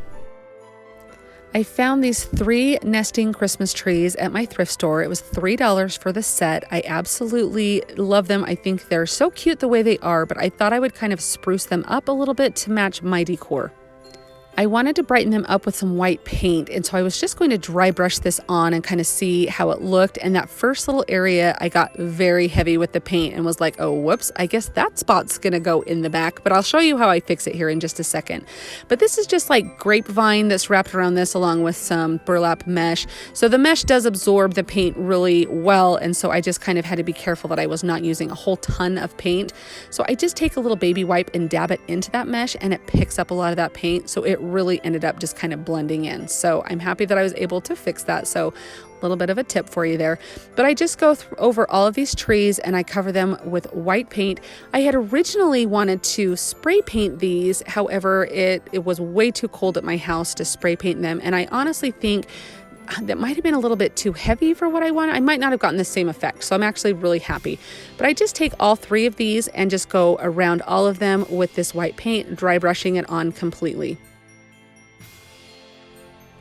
I found these 3 nesting Christmas trees at my thrift store. It was $3 for the set. I absolutely love them. I think they're so cute the way they are, but I thought I would kind of spruce them up a little bit to match my decor. I wanted to brighten them up with some white paint, and so I was just going to dry brush this on and kind of see how it looked. And that first little area, I got very heavy with the paint and was like, oh, whoops, I guess that spot's gonna go in the back, but I'll show you how I fix it here in just a second. But this is just like grapevine that's wrapped around this along with some burlap mesh. So the mesh does absorb the paint really well, and so I just kind of had to be careful that I was not using a whole ton of paint. So I just take a little baby wipe and dab it into that mesh, and it picks up a lot of that paint, so it really ended up just kind of blending in. So I'm happy that I was able to fix that. So a little bit of a tip for you there. But I just go over all of these trees and I cover them with white paint. I had originally wanted to spray paint these. However, it was way too cold at my house to spray paint them. And I honestly think that might have been a little bit too heavy for what I wanted. I might not have gotten the same effect. So I'm actually really happy. But I just take all 3 of these and just go around all of them with this white paint, dry brushing it on completely.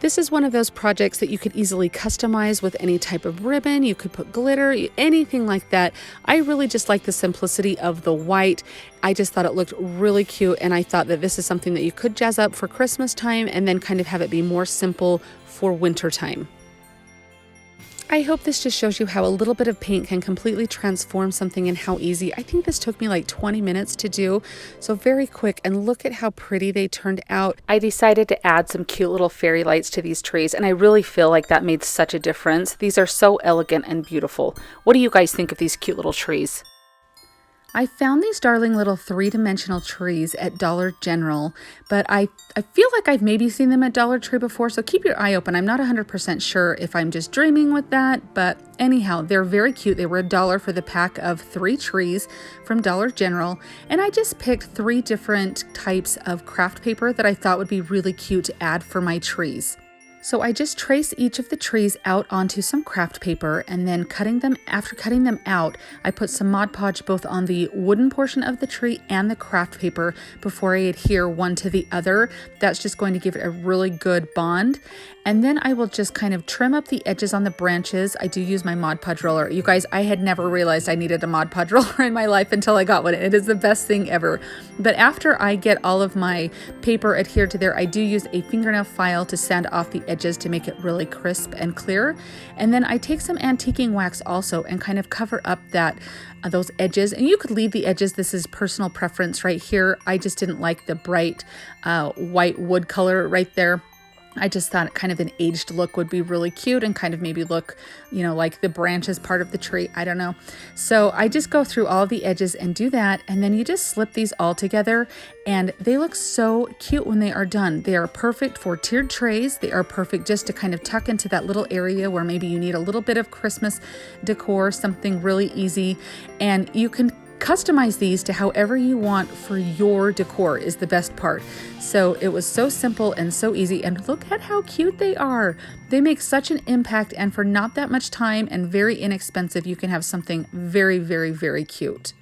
This is one of those projects that you could easily customize with any type of ribbon. You could put glitter, anything like that. I really just like the simplicity of the white. I just thought it looked really cute, and I thought that this is something that you could jazz up for Christmas time and then kind of have it be more simple for winter time. I hope this just shows you how a little bit of paint can completely transform something and how easy. I think this took me like 20 minutes to do, so very quick, and look at how pretty they turned out. I decided to add some cute little fairy lights to these trees, and I really feel like that made such a difference. These are so elegant and beautiful. What do you guys think of these cute little trees? I found these darling little 3-dimensional trees at Dollar General, but I feel like I've maybe seen them at Dollar Tree before, so keep your eye open. I'm not 100% sure if I'm just dreaming with that, but anyhow, they're very cute. They were $1 for the pack of 3 trees from Dollar General, and I just picked 3 different types of craft paper that I thought would be really cute to add for my trees. So I just trace each of the trees out onto some craft paper, and then after cutting them out, I put some Mod Podge both on the wooden portion of the tree and the craft paper before I adhere one to the other. That's just going to give it a really good bond. And then I will just kind of trim up the edges on the branches. I do use my Mod Podge roller. You guys, I had never realized I needed a Mod Podge roller in my life until I got one. It is the best thing ever. But after I get all of my paper adhered to there, I do use a fingernail file to sand off the edges to make it really crisp and clear. And then I take some antiquing wax also and kind of cover up those edges. And you could leave the edges. This is personal preference right here. I just didn't like the bright white wood color right there. I just thought kind of an aged look would be really cute and kind of maybe look, like the branches part of the tree. I don't know. So I just go through all the edges and do that. And then you just slip these all together and they look so cute when they are done. They are perfect for tiered trays. They are perfect just to kind of tuck into that little area where maybe you need a little bit of Christmas decor, something really easy. And you can customize these to however you want for your decor is the best part. So it was so simple and so easy, and look at how cute they are. They make such an impact, and for not that much time and very inexpensive, you can have something very, very, very cute.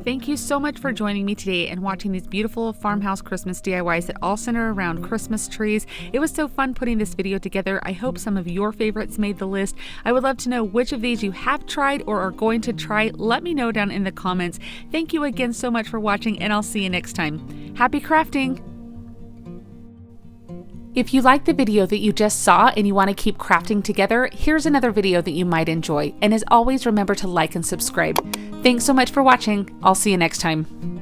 Thank you so much for joining me today and watching these beautiful farmhouse Christmas DIYs that all center around Christmas trees. It was so fun putting this video together. I hope some of your favorites made the list. I would love to know which of these you have tried or are going to try. Let me know down in the comments. Thank you again so much for watching, and I'll see you next time. Happy crafting! If you like the video that you just saw and you want to keep crafting together, here's another video that you might enjoy. And as always, remember to like and subscribe. Thanks so much for watching. I'll see you next time.